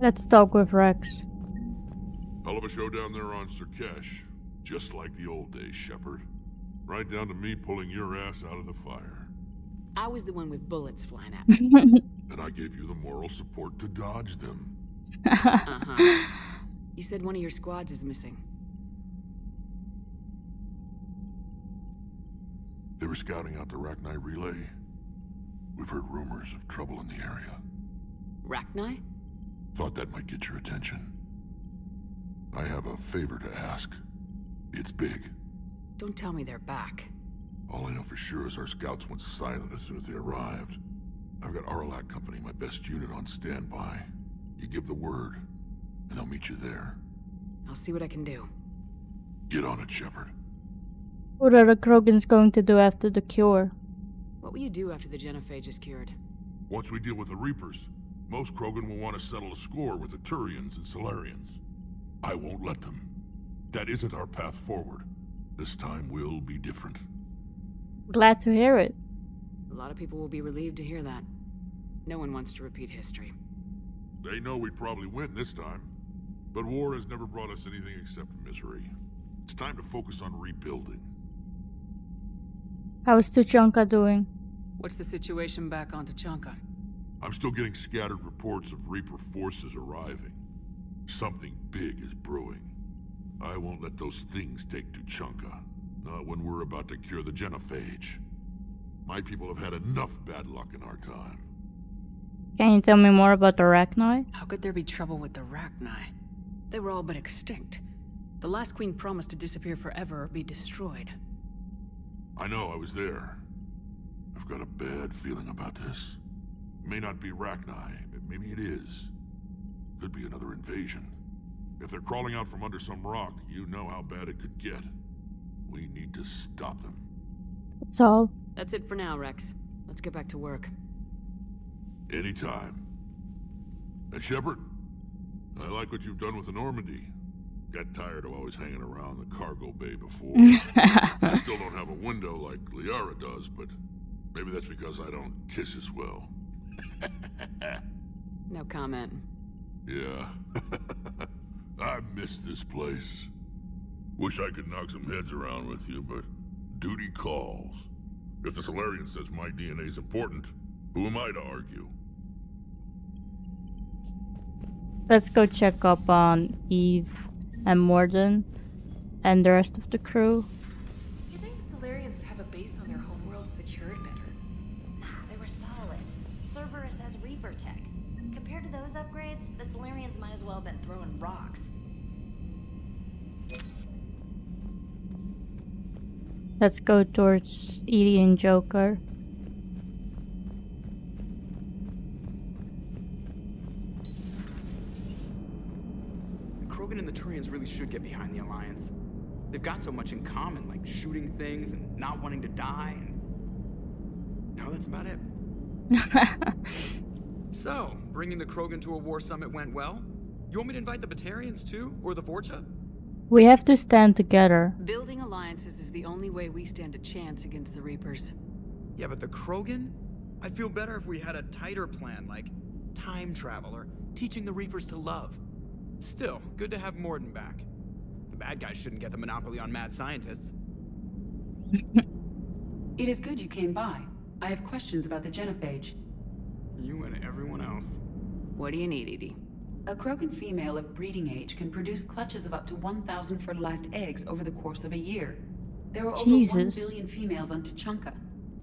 Let's talk with Wrex. Hell of a show down there on Sur'Kesh. Just like the old days, Shepard. Right down to me pulling your ass out of the fire. I was the one with bullets flying at me. And I gave you the moral support to dodge them. Uh-huh. You said one of your squads is missing. They were scouting out the Rachni relay. We've heard rumors of trouble in the area. Rachni? Thought that might get your attention. I have a favor to ask. It's big. Don't tell me they're back. All I know for sure is our scouts went silent as soon as they arrived. I've got Arlac Company, my best unit, on standby. You give the word, and they'll meet you there. I'll see what I can do. Get on it, Shepard. What are the Krogans going to do after the cure? What will you do after the Genophage is cured? Once we deal with the Reapers, most Krogan will want to settle a score with the Turians and Salarians. I won't let them. That isn't our path forward. This time will be different. Glad to hear it. A lot of people will be relieved to hear that. No one wants to repeat history. They know we'd probably win this time. But war has never brought us anything except misery. It's time to focus on rebuilding. How's Tuchanka doing? What's the situation back on Tuchanka? I'm still getting scattered reports of Reaper forces arriving. Something big is brewing. I won't let those things take Tuchanka. Not when we're about to cure the Genophage. My people have had enough bad luck in our time. Can you tell me more about the Rachni? How could there be trouble with the Rachni? They were all but extinct. The last queen promised to disappear forever or be destroyed. I know, I was there. I've got a bad feeling about this. It may not be Rachni, maybe it is. Could be another invasion. If they're crawling out from under some rock, you know how bad it could get. We need to stop them. That's all. That's it for now, Wrex. Let's get back to work. Anytime. And Shepard, I like what you've done with the Normandy. Got tired of always hanging around the cargo bay before. I still don't have a window like Liara does, but maybe that's because I don't kiss as well. No comment. Yeah. I miss this place. Wish I could knock some heads around with you, but duty calls. If the Salarian says my DNA is important, who am I to argue? Let's go check up on Eve and Morden and the rest of the crew. You think Salarians would have a base on their homeworld secured better? Nah, they were solid. Cerberus has Reaper tech. Compared to those upgrades, the Salarians might as well have been throwing rocks. Let's go towards Edie and Joker. The Krogan and the Turians really should get behind the Alliance. They've got so much in common, like shooting things and not wanting to die, and... no, that's about it. So, bringing the Krogan to a war summit went well? You want me to invite the Batarians too? Or the Vorcha? We have to stand together. Building alliances is the only way we stand a chance against the Reapers. Yeah, but the Krogan? I'd feel better if we had a tighter plan, like time travel or teaching the Reapers to love. Still, good to have Morden back. The bad guys shouldn't get the monopoly on mad scientists. It is good you came by. I have questions about the Genophage. You and everyone else. What do you need, Edie? A Krogan female of breeding age can produce clutches of up to 1,000 fertilized eggs over the course of a year. There are over 1 billion females on Tuchanka.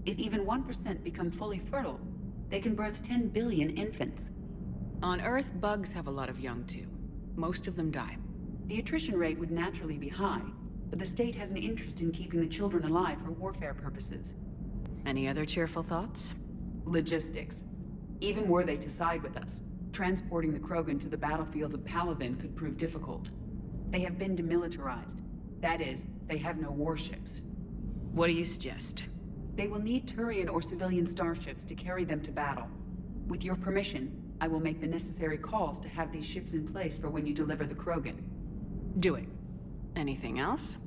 If even 1% become fully fertile, they can birth 10 billion infants. On Earth, bugs have a lot of young too. Most of them die. The attrition rate would naturally be high, but the state has an interest in keeping the children alive for warfare purposes. Any other cheerful thoughts? Logistics. Even were they to side with us, transporting the Krogan to the battlefields of Palaven could prove difficult. They have been demilitarized. That is, they have no warships. What do you suggest? They will need Turian or civilian starships to carry them to battle. With your permission, I will make the necessary calls to have these ships in place for when you deliver the Krogan. Do it. Anything else?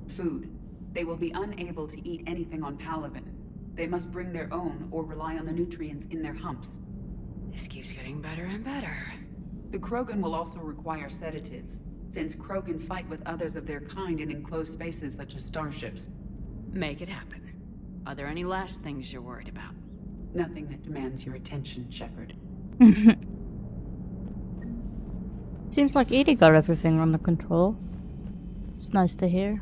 Food. They will be unable to eat anything on Palaven. They must bring their own or rely on the nutrients in their humps. This keeps getting better and better. The Krogan will also require sedatives, since Krogan fight with others of their kind in enclosed spaces such as starships. Make it happen. Are there any last things you're worried about? Nothing that demands your attention, Shepard. Seems like Edie got everything under control. It's nice to hear.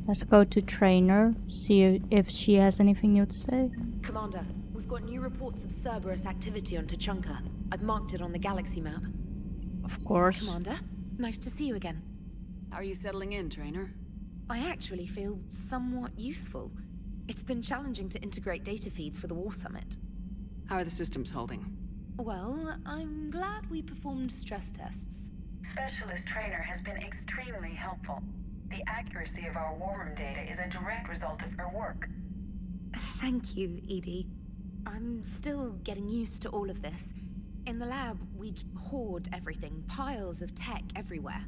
Let's go to Trainer, see if she has anything new to say. Commander, we've got new reports of Cerberus activity on Tuchanka. I've marked it on the galaxy map. Of course. Commander, nice to see you again. How are you settling in, Trainer? I actually feel somewhat useful. It's been challenging to integrate data feeds for the War Summit. How are the systems holding? Well, I'm glad we performed stress tests. Specialist Trainer has been extremely helpful. The accuracy of our war room data is a direct result of her work. Thank you, Edie. I'm still getting used to all of this. In the lab, we'd hoard everything, piles of tech everywhere.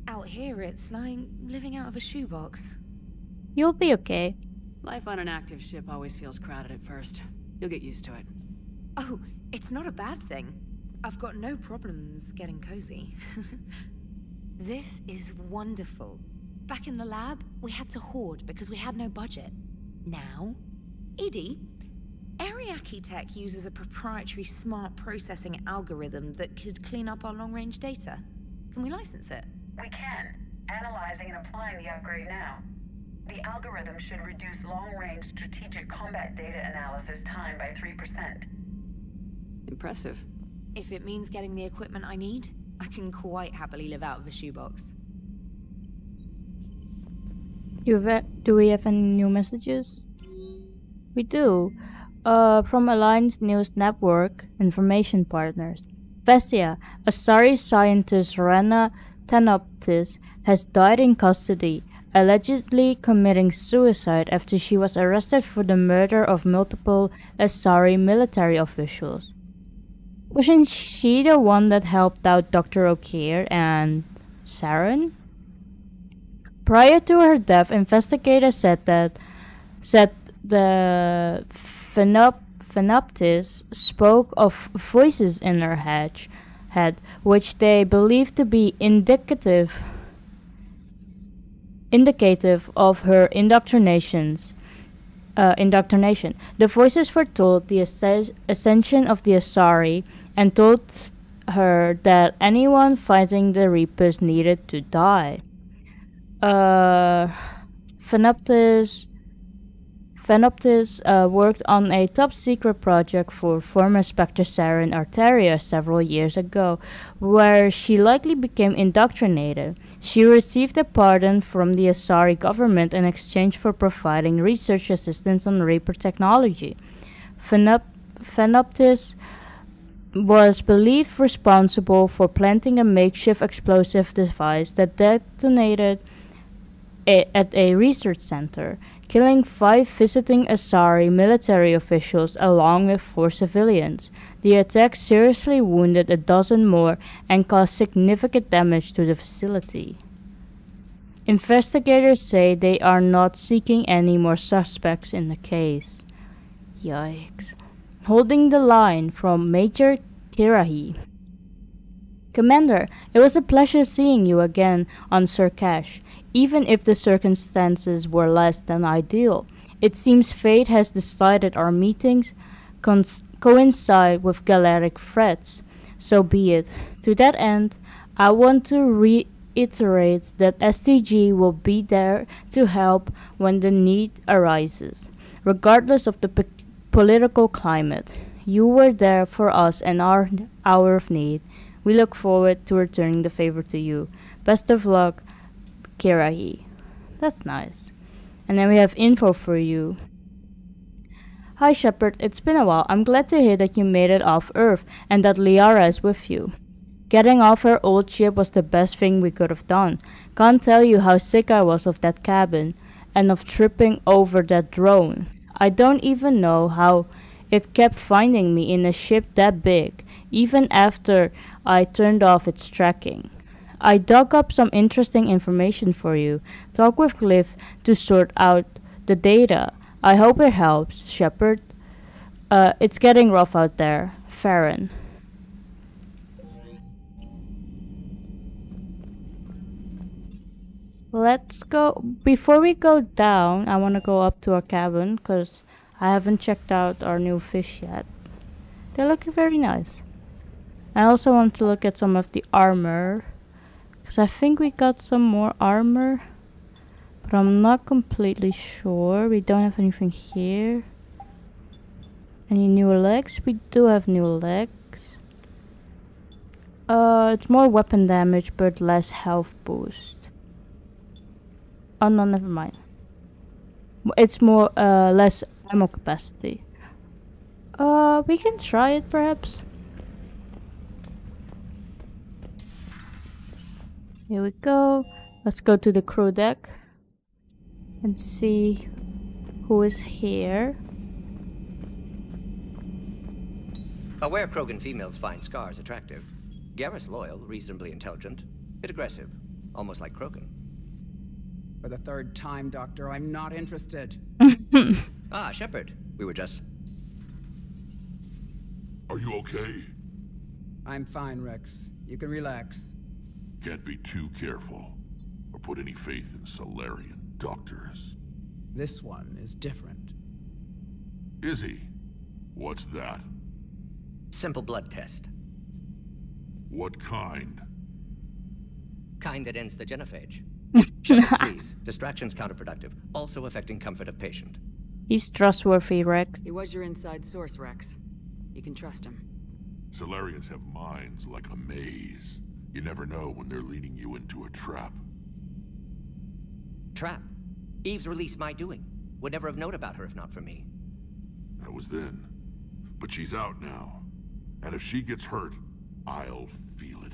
Out here, it's like living out of a shoebox. You'll be okay. Life on an active ship always feels crowded at first. You'll get used to it. Oh, it's not a bad thing. I've got no problems getting cozy. This is wonderful. Back in the lab, we had to hoard because we had no budget. Now, Edie, Ariake Tech uses a proprietary smart processing algorithm that could clean up our long-range data. Can we license it? We can. Analyzing and applying the upgrade now. The algorithm should reduce long-range strategic combat data analysis time by 3%. Impressive. If it means getting the equipment I need, I can quite happily live out of a shoebox. Do we have any new messages? We do. From Alliance News Network Information Partners. Vestia, a Asari scientist Rena Tanoptis has died in custody, allegedly committing suicide after she was arrested for the murder of multiple Asari military officials. Wasn't she the one that helped out Dr. O'Keefe and Saren? Prior to her death, investigators said the Phenoptis spoke of voices in her head, which they believed to be indicative of her indoctrination. The voices foretold the ascension of the Asari and told her that anyone fighting the Reapers needed to die. Phenoptis worked on a top-secret project for former Spectre Saren Arteria several years ago, where she likely became indoctrinated. She received a pardon from the Asari government in exchange for providing research assistance on Reaper technology. Phenoptis was believed responsible for planting a makeshift explosive device that detonated at a research center, killing 5 visiting Asari military officials along with 4 civilians. The attack seriously wounded a dozen more and caused significant damage to the facility. Investigators say they are not seeking any more suspects in the case. Yikes. Holding the line from Major Kirahi. Commander, it was a pleasure seeing you again on Sur'Kesh. Even if the circumstances were less than ideal, it seems fate has decided our meetings coincide with galactic threats. So be it. To that end, I want to reiterates that STG will be there to help when the need arises, regardless of the political climate. You were there for us in our hour of need. We look forward to returning the favor to you. Best of luck, Kirahi. That's nice. And then we have info for you. Hi Shepard, it's been a while. I'm glad to hear that you made it off Earth and that Liara is with you. Getting off her old ship was the best thing we could have done. Can't tell you how sick I was of that cabin and of tripping over that drone. I don't even know how it kept finding me in a ship that big, even after I turned off its tracking. I dug up some interesting information for you. Talk with Glyph to sort out the data. I hope it helps, Shepard. It's getting rough out there. Farron. Let's go. Before we go down, I want to go up to our cabin because I haven't checked out our new fish yet. They look very nice. I also want to look at some of the armor because I think we got some more armor. But I'm not completely sure. We don't have anything here. Any new legs? We do have new legs. It's more weapon damage but less health boost. Oh no, never mind. It's more less ammo capacity. We can try it perhaps. Here we go. Let's go to the crew deck and see who is here. Aware Krogan females find scars attractive. Garrus loyal, reasonably intelligent, bit aggressive, almost like Krogan. For the third time, Doctor, I'm not interested. Ah, Shepard. We were just... Are you okay? I'm fine, Wrex. You can relax. Can't be too careful, or put any faith in Salarian doctors. This one is different. Is he? What's that? Simple blood test. What kind? Kind that ends the genophage. Shepard, please. Distraction's counterproductive, also affecting comfort of patient. He's trustworthy, Wrex. He was your inside source, Wrex. You can trust him. Salarians have minds like a maze. You never know when they're leading you into a trap. Trap? Eve's released my doing. Would never have known about her if not for me. That was then. But she's out now. And if she gets hurt, I'll feel it.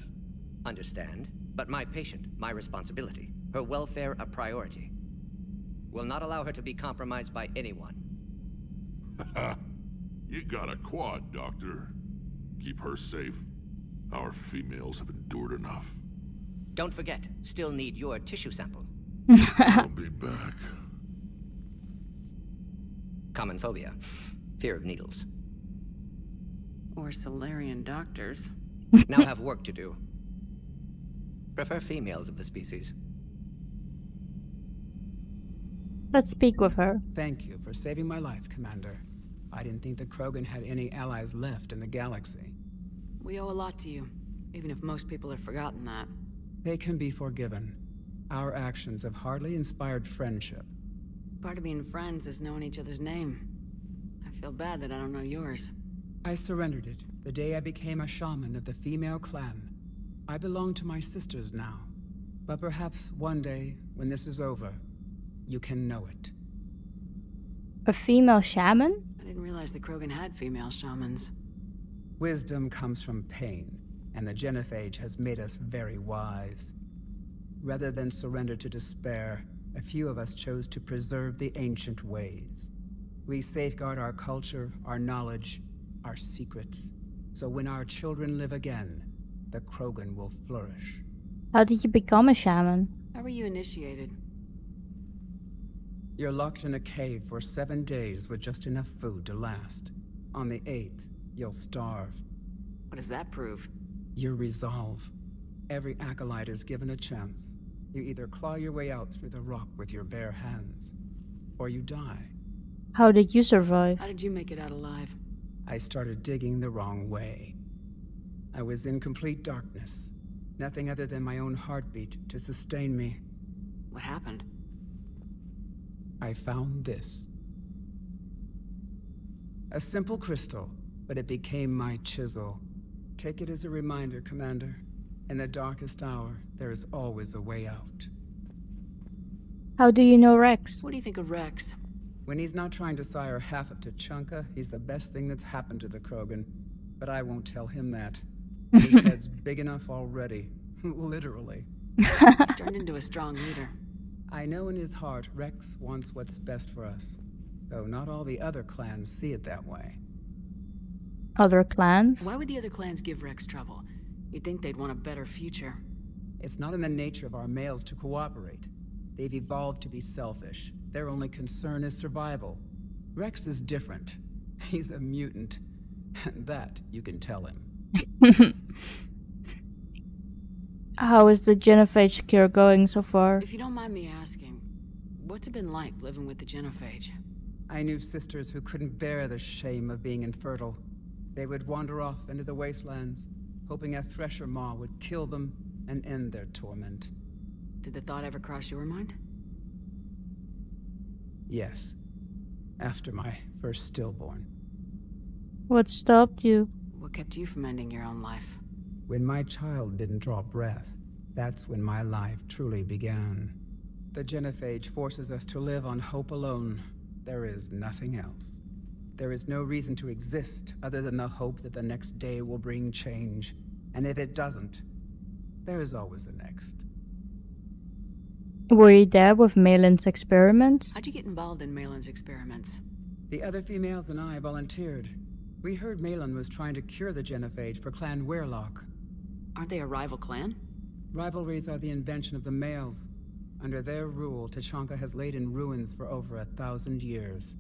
Understand. But my patient, my responsibility. Her welfare a priority. Will not allow her to be compromised by anyone. You got a quad, Doctor. Keep her safe. Our females have endured enough. Don't forget, still need your tissue sample. I'll be back. Common phobia. Fear of needles. Or Salarian doctors. Now have work to do. Prefer females of the species. Let's speak with her. Thank you for saving my life, Commander. I didn't think the Krogan had any allies left in the galaxy. We owe a lot to you, even if most people have forgotten that. They can be forgiven. Our actions have hardly inspired friendship. Part of being friends is knowing each other's name. I feel bad that I don't know yours. I surrendered it the day I became a shaman of the female clan. I belong to my sisters now. But perhaps one day, when this is over, you can know it. A female shaman? I didn't realize the Krogan had female shamans. Wisdom comes from pain, and the Genophage has made us very wise. Rather than surrender to despair, a few of us chose to preserve the ancient ways. We safeguard our culture, our knowledge, our secrets. So when our children live again, the Krogan will flourish. How did you become a shaman? How were you initiated? You're locked in a cave for 7 days with just enough food to last. On the 8th, you'll starve. What does that prove? Your resolve. Every acolyte is given a chance. You either claw your way out through the rock with your bare hands, or you die. How did you survive? How did you make it out alive? I started digging the wrong way. I was in complete darkness. Nothing other than my own heartbeat to sustain me. What happened? I found this. A simple crystal, but it became my chisel. Take it as a reminder, Commander. In the darkest hour, there is always a way out. How do you know Wrex? What do you think of Wrex? When he's not trying to sire half of Tuchanka, he's the best thing that's happened to the Krogan. But I won't tell him that. His head's big enough already. Literally. He's turned into a strong leader. I know in his heart Wrex wants what's best for us. Though not all the other clans see it that way. Other clans? Why would the other clans give Wrex trouble? You'd think they'd want a better future. It's not in the nature of our males to cooperate. They've evolved to be selfish. Their only concern is survival. Wrex is different. He's a mutant. And that you can tell him. How is the Genophage cure going so far? If you don't mind me asking, what's it been like living with the Genophage? I knew sisters who couldn't bear the shame of being infertile. They would wander off into the wastelands, hoping a thresher maw would kill them and end their torment. Did the thought ever cross your mind? Yes. After my first stillborn. What stopped you? What kept you from ending your own life? When my child didn't draw breath, that's when my life truly began. The Genophage forces us to live on hope alone. There is nothing else. There is no reason to exist other than the hope that the next day will bring change. And if it doesn't, there is always the next. Were you there with Malin's experiments? How'd you get involved in Malin's experiments? The other females and I volunteered. We heard Malin was trying to cure the Genophage for Clan Weirlock. Aren't they a rival clan? Rivalries are the invention of the males. Under their rule, Tuchanka has laid in ruins for over 1,000 years.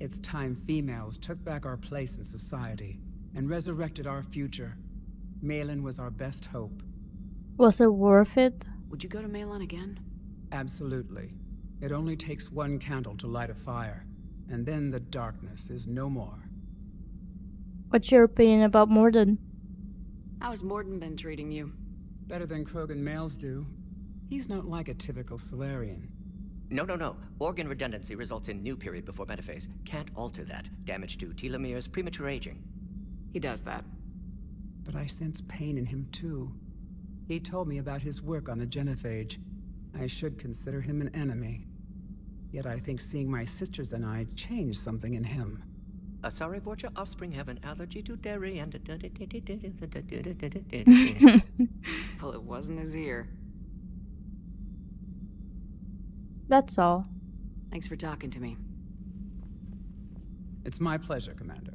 It's time females took back our place in society and resurrected our future. Malin was our best hope. Was it worth it? Would you go to Malin again? Absolutely. It only takes one candle to light a fire, and then the darkness is no more. What's your opinion about Mordin? How's Mordin been treating you? Better than Krogan males do. He's not like a typical Salarian. No. Organ redundancy results in new period before metaphase. Can't alter that. Damage to telomeres, premature aging. He does that. But I sense pain in him too. He told me about his work on the Genophage. I should consider him an enemy. Yet I think seeing my sisters and I changed something in him. Sorry, Vorcha offspring have an allergy to dairy and... Well, it wasn't his ear. That's all. Thanks for talking to me. It's my pleasure, Commander.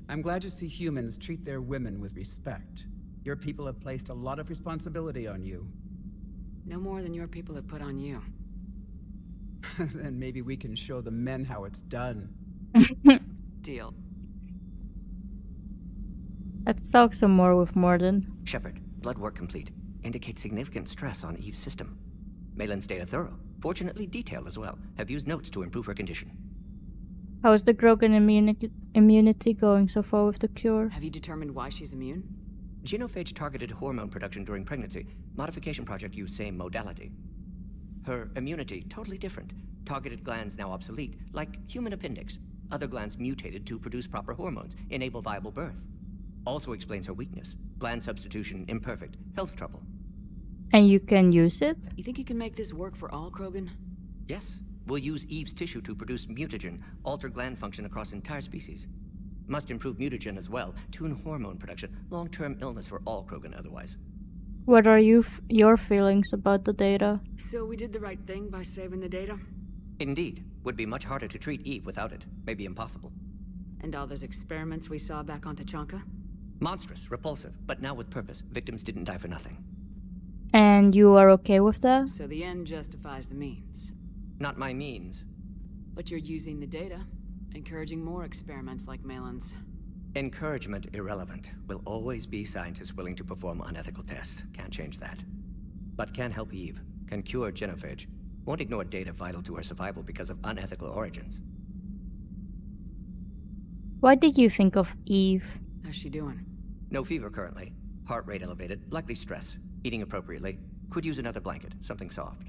I'm glad to see humans treat their women with respect. Your people have placed a lot of responsibility on you. No more than your people have put on you. Then maybe we can show the men how it's done. Deal. Let's talk some more with Mordin. Shepard, blood work complete. Indicates significant stress on Eve's system. Malin's data thorough. Fortunately detailed as well. Have used notes to improve her condition. How is the Krogan immunity going so far with the cure? Have you determined why she's immune? Genophage targeted hormone production during pregnancy. Modification project used same modality. Her immunity totally different. Targeted glands now obsolete, like human appendix. Other glands mutated to produce proper hormones, enable viable birth. Also explains her weakness. Gland substitution imperfect. Health trouble. And you can use it? You think you can make this work for all Krogan? Yes. We'll use Eve's tissue to produce mutagen, alter gland function across entire species. Must improve mutagen as well, tune hormone production. Long-term illness for all Krogan otherwise. What are your feelings about the data? So we did the right thing by saving the data? Indeed. Would be much harder to treat Eve without it. Maybe impossible. And all those experiments we saw back on Tuchanka? Monstrous, repulsive, but now with purpose. Victims didn't die for nothing. And you are okay with that? So the end justifies the means. Not my means. But you're using the data, encouraging more experiments like Malin's. Encouragement irrelevant. Will always be scientists willing to perform unethical tests. Can't change that. But can help Eve. Can cure Genophage. Won't ignore data vital to her survival because of unethical origins. Why did you think of Eve? How's she doing? No fever currently. Heart rate elevated, likely stress. Eating appropriately. Could use another blanket, something soft.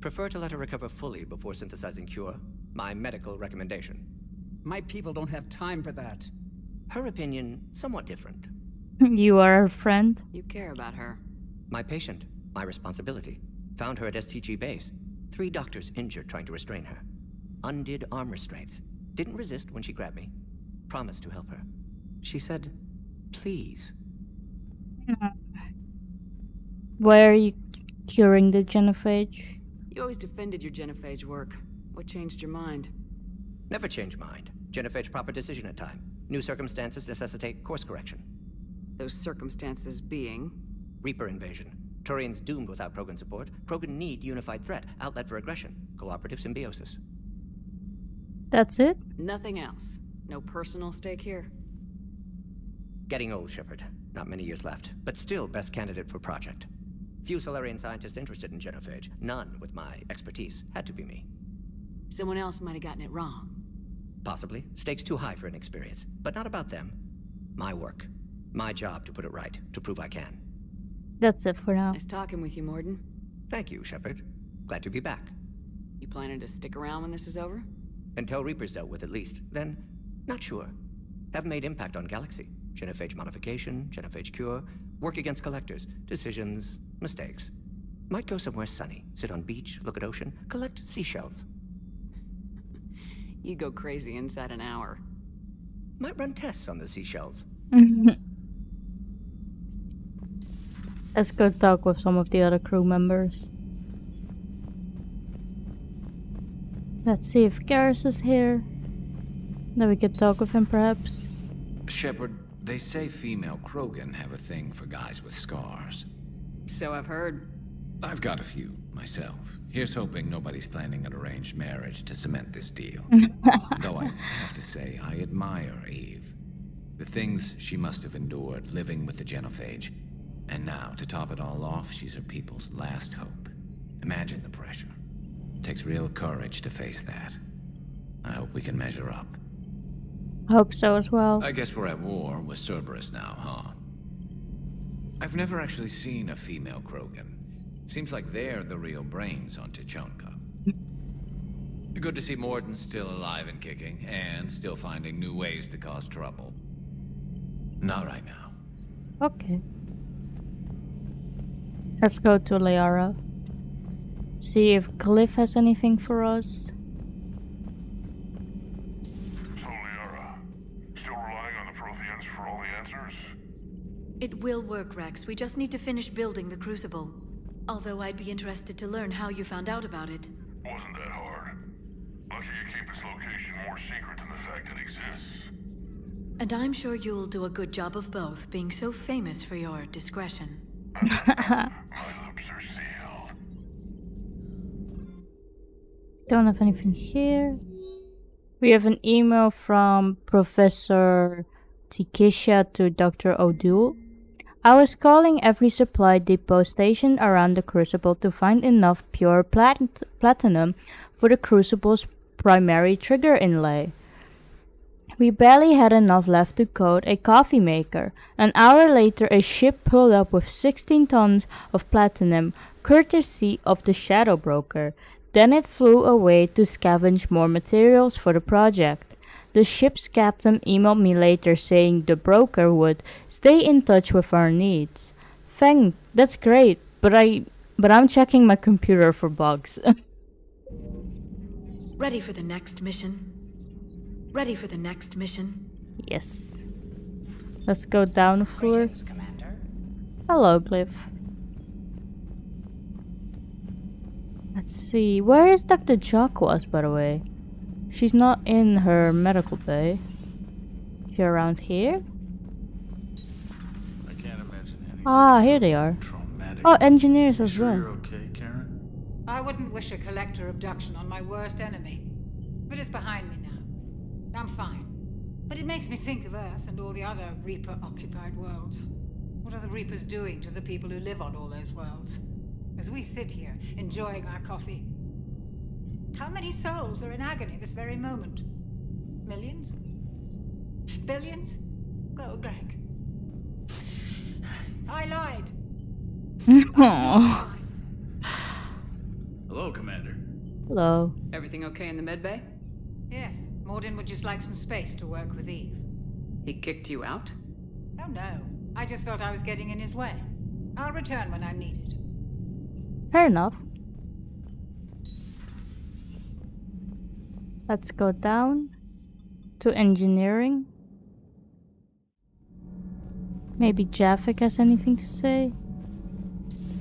Prefer to let her recover fully before synthesizing cure. My medical recommendation. My people don't have time for that. Her opinion, somewhat different. You are her friend? You care about her. My patient. My responsibility. Found her at STG base. 3 doctors injured trying to restrain her. Undid arm restraints. Didn't resist when she grabbed me. Promised to help her. She said, please. Why are you curing the genophage? You always defended your genophage work. What changed your mind? Never change mind. Genophage proper decision at time. New circumstances necessitate course correction. Those circumstances being? Reaper invasion. Turians doomed without Krogan support. Krogan need unified threat. Outlet for aggression. Cooperative symbiosis. That's it? Nothing else. No personal stake here? Getting old, Shepard. Not many years left. But still best candidate for project. Few Salarian scientists interested in genophage. None with my expertise. Had to be me. Someone else might have gotten it wrong. Possibly. Stakes too high for inexperience. But not about them. My work. My job to put it right. To prove I can. That's it for now. Nice talking with you, Morden. Thank you, Shepard. Glad to be back. You planning to stick around when this is over? Until Reaper's dealt with at least. Then, not sure. Haven't made impact on Galaxy. Genophage modification, genophage cure, work against collectors, decisions, mistakes. Might go somewhere sunny, sit on beach, look at ocean, collect seashells. You go crazy inside an hour. Might run tests on the seashells. Let's go talk with some of the other crew members. Let's see if Garrus is here. Then we could talk with him, perhaps. Shepard, they say female Krogan have a thing for guys with scars. So I've heard. I've got a few, myself. Here's hoping nobody's planning an arranged marriage to cement this deal. Though I have to say, I admire Eve. The things she must have endured living with the genophage. And now, to top it all off, she's her people's last hope. Imagine the pressure. Takes real courage to face that. I hope we can measure up. Hope so as well. I guess we're at war with Cerberus now, huh? I've never actually seen a female Krogan. Seems like they're the real brains on Tuchanka. Good to see Morden still alive and kicking, and still finding new ways to cause trouble. Not right now. Okay. Let's go to Liara. See if Cliff has anything for us. So, Liara, still relying on the Protheans for all the answers? It will work, Wrex. We just need to finish building the Crucible. Although I'd be interested to learn how you found out about it. Wasn't that hard. Lucky you keep its location more secret than the fact it exists. And I'm sure you'll do a good job of both, being so famous for your discretion. My lips are sealed. Don't have anything here. We have an email from Professor Tikisha to Dr. O'Doul. I was calling every supply depot station around the Crucible to find enough pure platinum for the Crucible's primary trigger inlay. We barely had enough left to coat a coffee maker. An hour later, a ship pulled up with 16 tons of platinum, courtesy of the Shadow Broker. Then it flew away to scavenge more materials for the project. The ship's captain emailed me later saying the broker would stay in touch with our needs. Feng, that's great, but I'm checking my computer for bugs. Ready for the next mission? Ready for the next mission? Yes. Let's go down the floor. Hello, Cliff. Let's see. Where is Dr. Jacques, by the way? She's not in her medical bay. She around here? I can't imagine anything. Ah, here they are. Traumatic. Oh, engineers as well. You're okay, Karen? I wouldn't wish a collector abduction on my worst enemy. But it's behind me now. I'm fine. But it makes me think of Earth and all the other Reaper-occupied worlds. What are the Reapers doing to the people who live on all those worlds? As we sit here, enjoying our coffee. How many souls are in agony this very moment? Millions? Billions? Oh, Greg. I lied. Aww. Hello, Commander. Hello. Everything okay in the med bay? Yes, Morden would just like some space to work with Eve. He kicked you out? Oh no, I just felt I was getting in his way. I'll return when I'm needed. Fair enough. Let's go down to engineering. Maybe Jaffic has anything to say?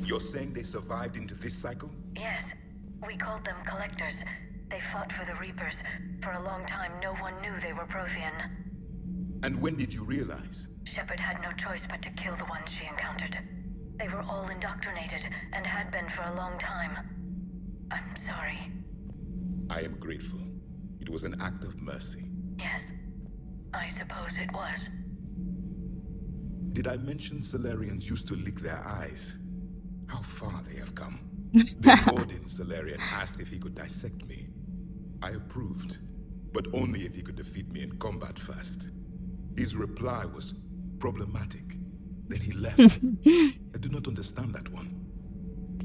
You're saying they survived into this cycle? Yes. We called them Collectors. They fought for the Reapers. For a long time, no one knew they were Prothean. And when did you realize? Shepard had no choice but to kill the ones she encountered. They were all indoctrinated, and had been for a long time. I'm sorry. I am grateful. It was an act of mercy. Yes, I suppose it was. Did I mention Salarians used to lick their eyes? How far they have come. Then Morden Salarian asked if he could dissect me. I approved, but only if he could defeat me in combat first. His reply was problematic. Then he left. I do not understand that one.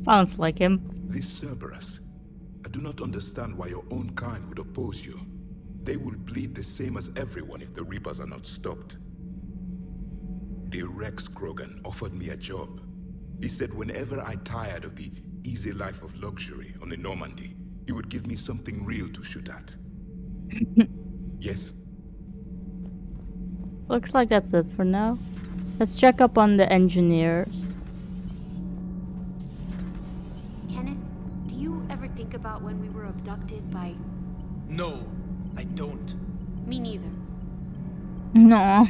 Sounds like him. This Cerberus. I do not understand why your own kind would oppose you. They will bleed the same as everyone if the Reapers are not stopped. The Wrex Krogan offered me a job. He said whenever I tired of the easy life of luxury on the Normandy, he would give me something real to shoot at. Yes? Looks like that's it for now. Let's check up on the engineers. Kenneth, do you ever think about when we were abducted by... No, I don't. Me neither. No.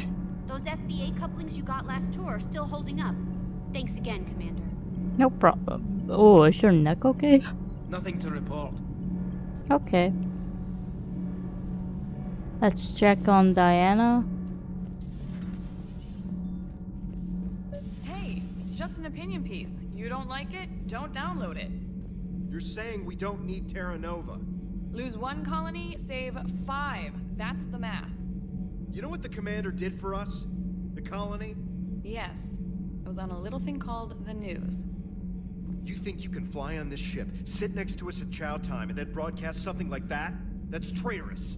Those FBA couplings you got last tour are still holding up. Thanks again, Commander. No problem. Oh, is your neck okay? Nothing to report. Okay. Let's check on Diana. Hey, it's just an opinion piece. You don't like it? Don't download it. You're saying we don't need Terra Nova. Lose 1 colony, save 5. That's the math. You know what the commander did for us? The colony? Yes. It was on a little thing called the news. You think you can fly on this ship, sit next to us at chow time, and then broadcast something like that? That's traitorous.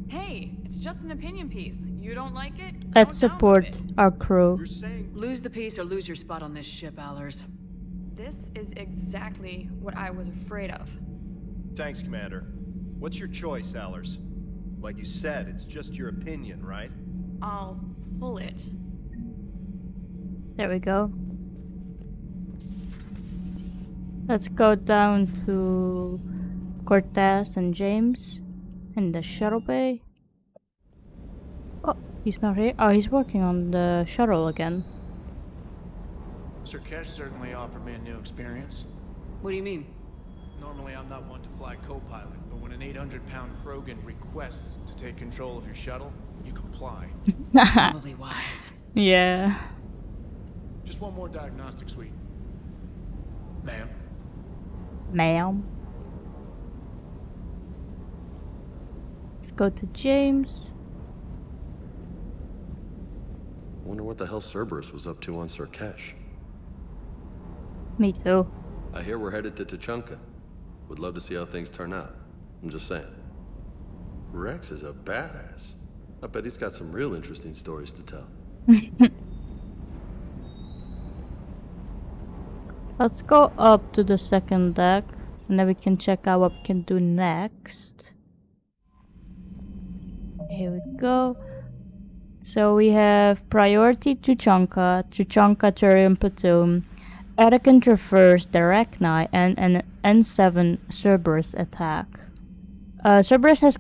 Hey, it's just an opinion piece. You don't like it? Let's support our crew. Lose the piece or lose your spot on this ship, Allers. This is exactly what I was afraid of. Thanks, Commander. What's your choice, Allers? Like you said, it's just your opinion, right? I'll pull it. There we go. Let's go down to Cortez and James in the shuttle bay. Oh, he's not here. Oh, he's working on the shuttle again. Sur'Kesh certainly offered me a new experience. What do you mean? Normally I'm not one to fly co-pilot, but when an 800-pound Krogan requests to take control of your shuttle, you comply. Probably wise. Yeah. Just one more diagnostic suite. Ma'am. Ma'am. Let's go to James. Wonder what the hell Cerberus was up to on Sur'Kesh. Me too. I hear we're headed to Tuchanka. Would love to see how things turn out. I'm just saying. Wrex is a badass. I bet he's got some real interesting stories to tell. Let's go up to the second deck, and then we can check out what we can do next. Here we go. So we have priority Tuchanka, Tuchanka Turian Platoon, Etiquette Reverse, the Rachni, and an N7 Cerberus attack. Cerberus has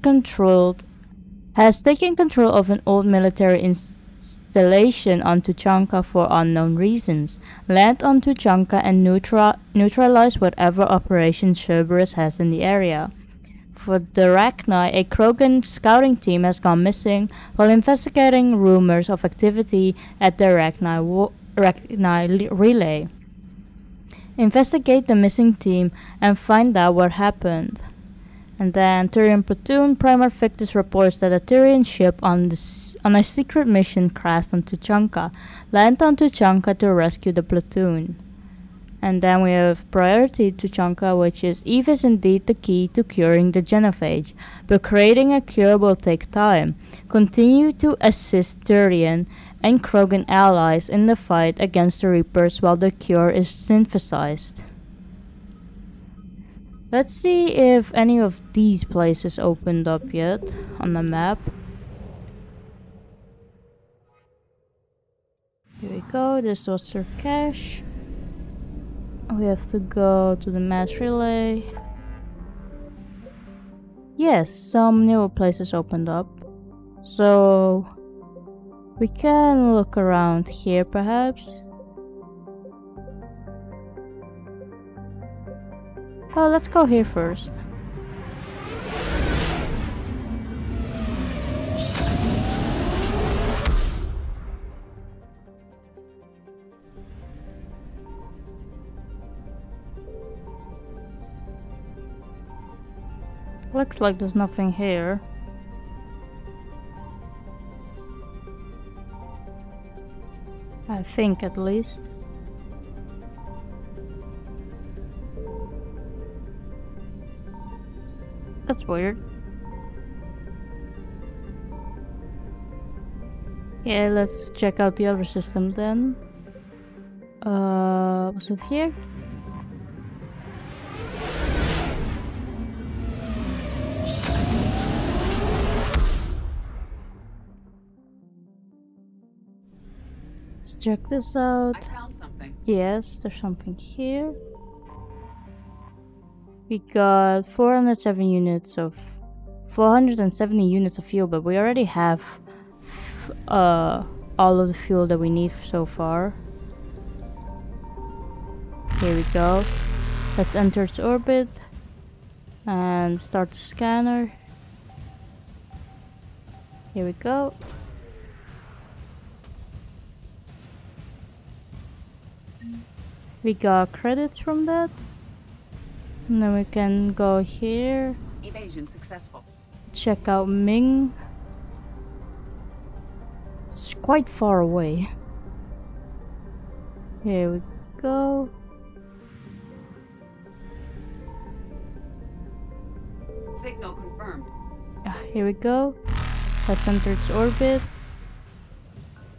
taken control of an old military installation on Tuchanka for unknown reasons. Land on Tuchanka and neutralize whatever operation Cerberus has in the area. For the Rachni, a Krogan scouting team has gone missing while investigating rumors of activity at the Rachni relay. Investigate the missing team and find out what happened. And then Turian Platoon, Primar Fictus reports that a Turian ship on a secret mission crashed on Tuchanka. Land on Tuchanka to rescue the platoon. And then we have priority to Tuchanka, which is Eve is indeed the key to curing the Genophage, but creating a cure will take time. Continue to assist Turian and Krogan allies in the fight against the Reapers while the cure is synthesized. Let's see if any of these places opened up yet on the map. Here we go, this was Sur'Kesh. We have to go to the mass relay. Yes, some newer places opened up. So we can look around here perhaps. Oh, let's go here first. Looks like there's nothing here. I think at least. That's weird. Yeah, let's check out the other system then. Was it here? Let's check this out. I found something. Yes, there's something here. We got 470 units of 470 units of fuel, but we already have all of the fuel that we need so far. Here we go. Let's enter its orbit and start the scanner. Here we go. We got credits from that. And then we can go here. Evasion successful. Check out Ming. It's quite far away. Here we go. Signal confirmed. Here we go. Let's enter its orbit.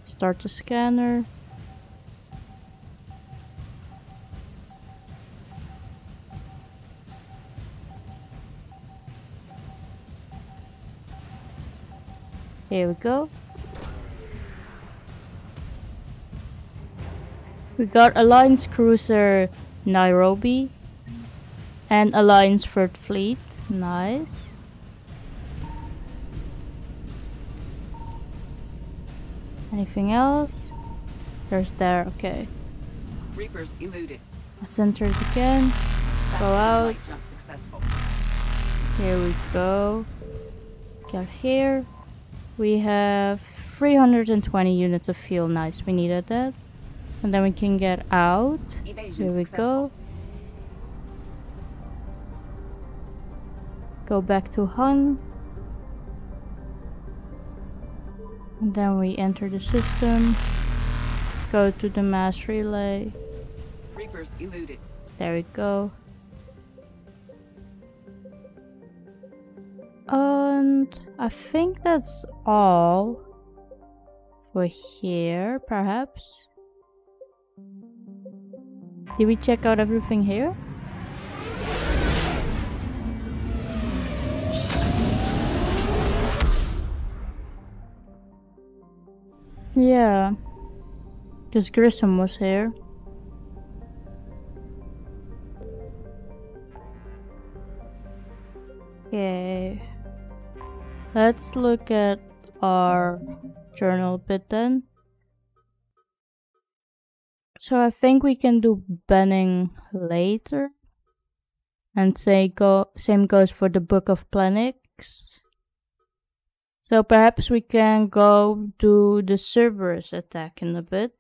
Start the scanner. Here we go. We got Alliance Cruiser Nairobi and Alliance Third Fleet. Nice. Anything else? There's there, okay. Reapers eluded. Let's enter it again. Go out. Jump successful. Here we go. Got here. We have 320 units of fuel. Nice, we needed that. And then we can get out. Evasion Here we go. Go back to Hun. And then we enter the system. Go to the mass relay. Reapers eluded. There we go. And I think that's all for here, perhaps. Did we check out everything here? Yeah, because Grissom was here. Okay. Let's look at our journal a bit then. So I think we can do banning later. And same goes for the Book of Planets. So perhaps we can go do the Cerberus attack in a bit.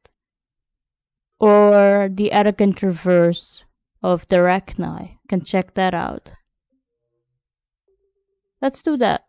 Or the Arrogant Reverse of the Rachni. Can check that out. Let's do that.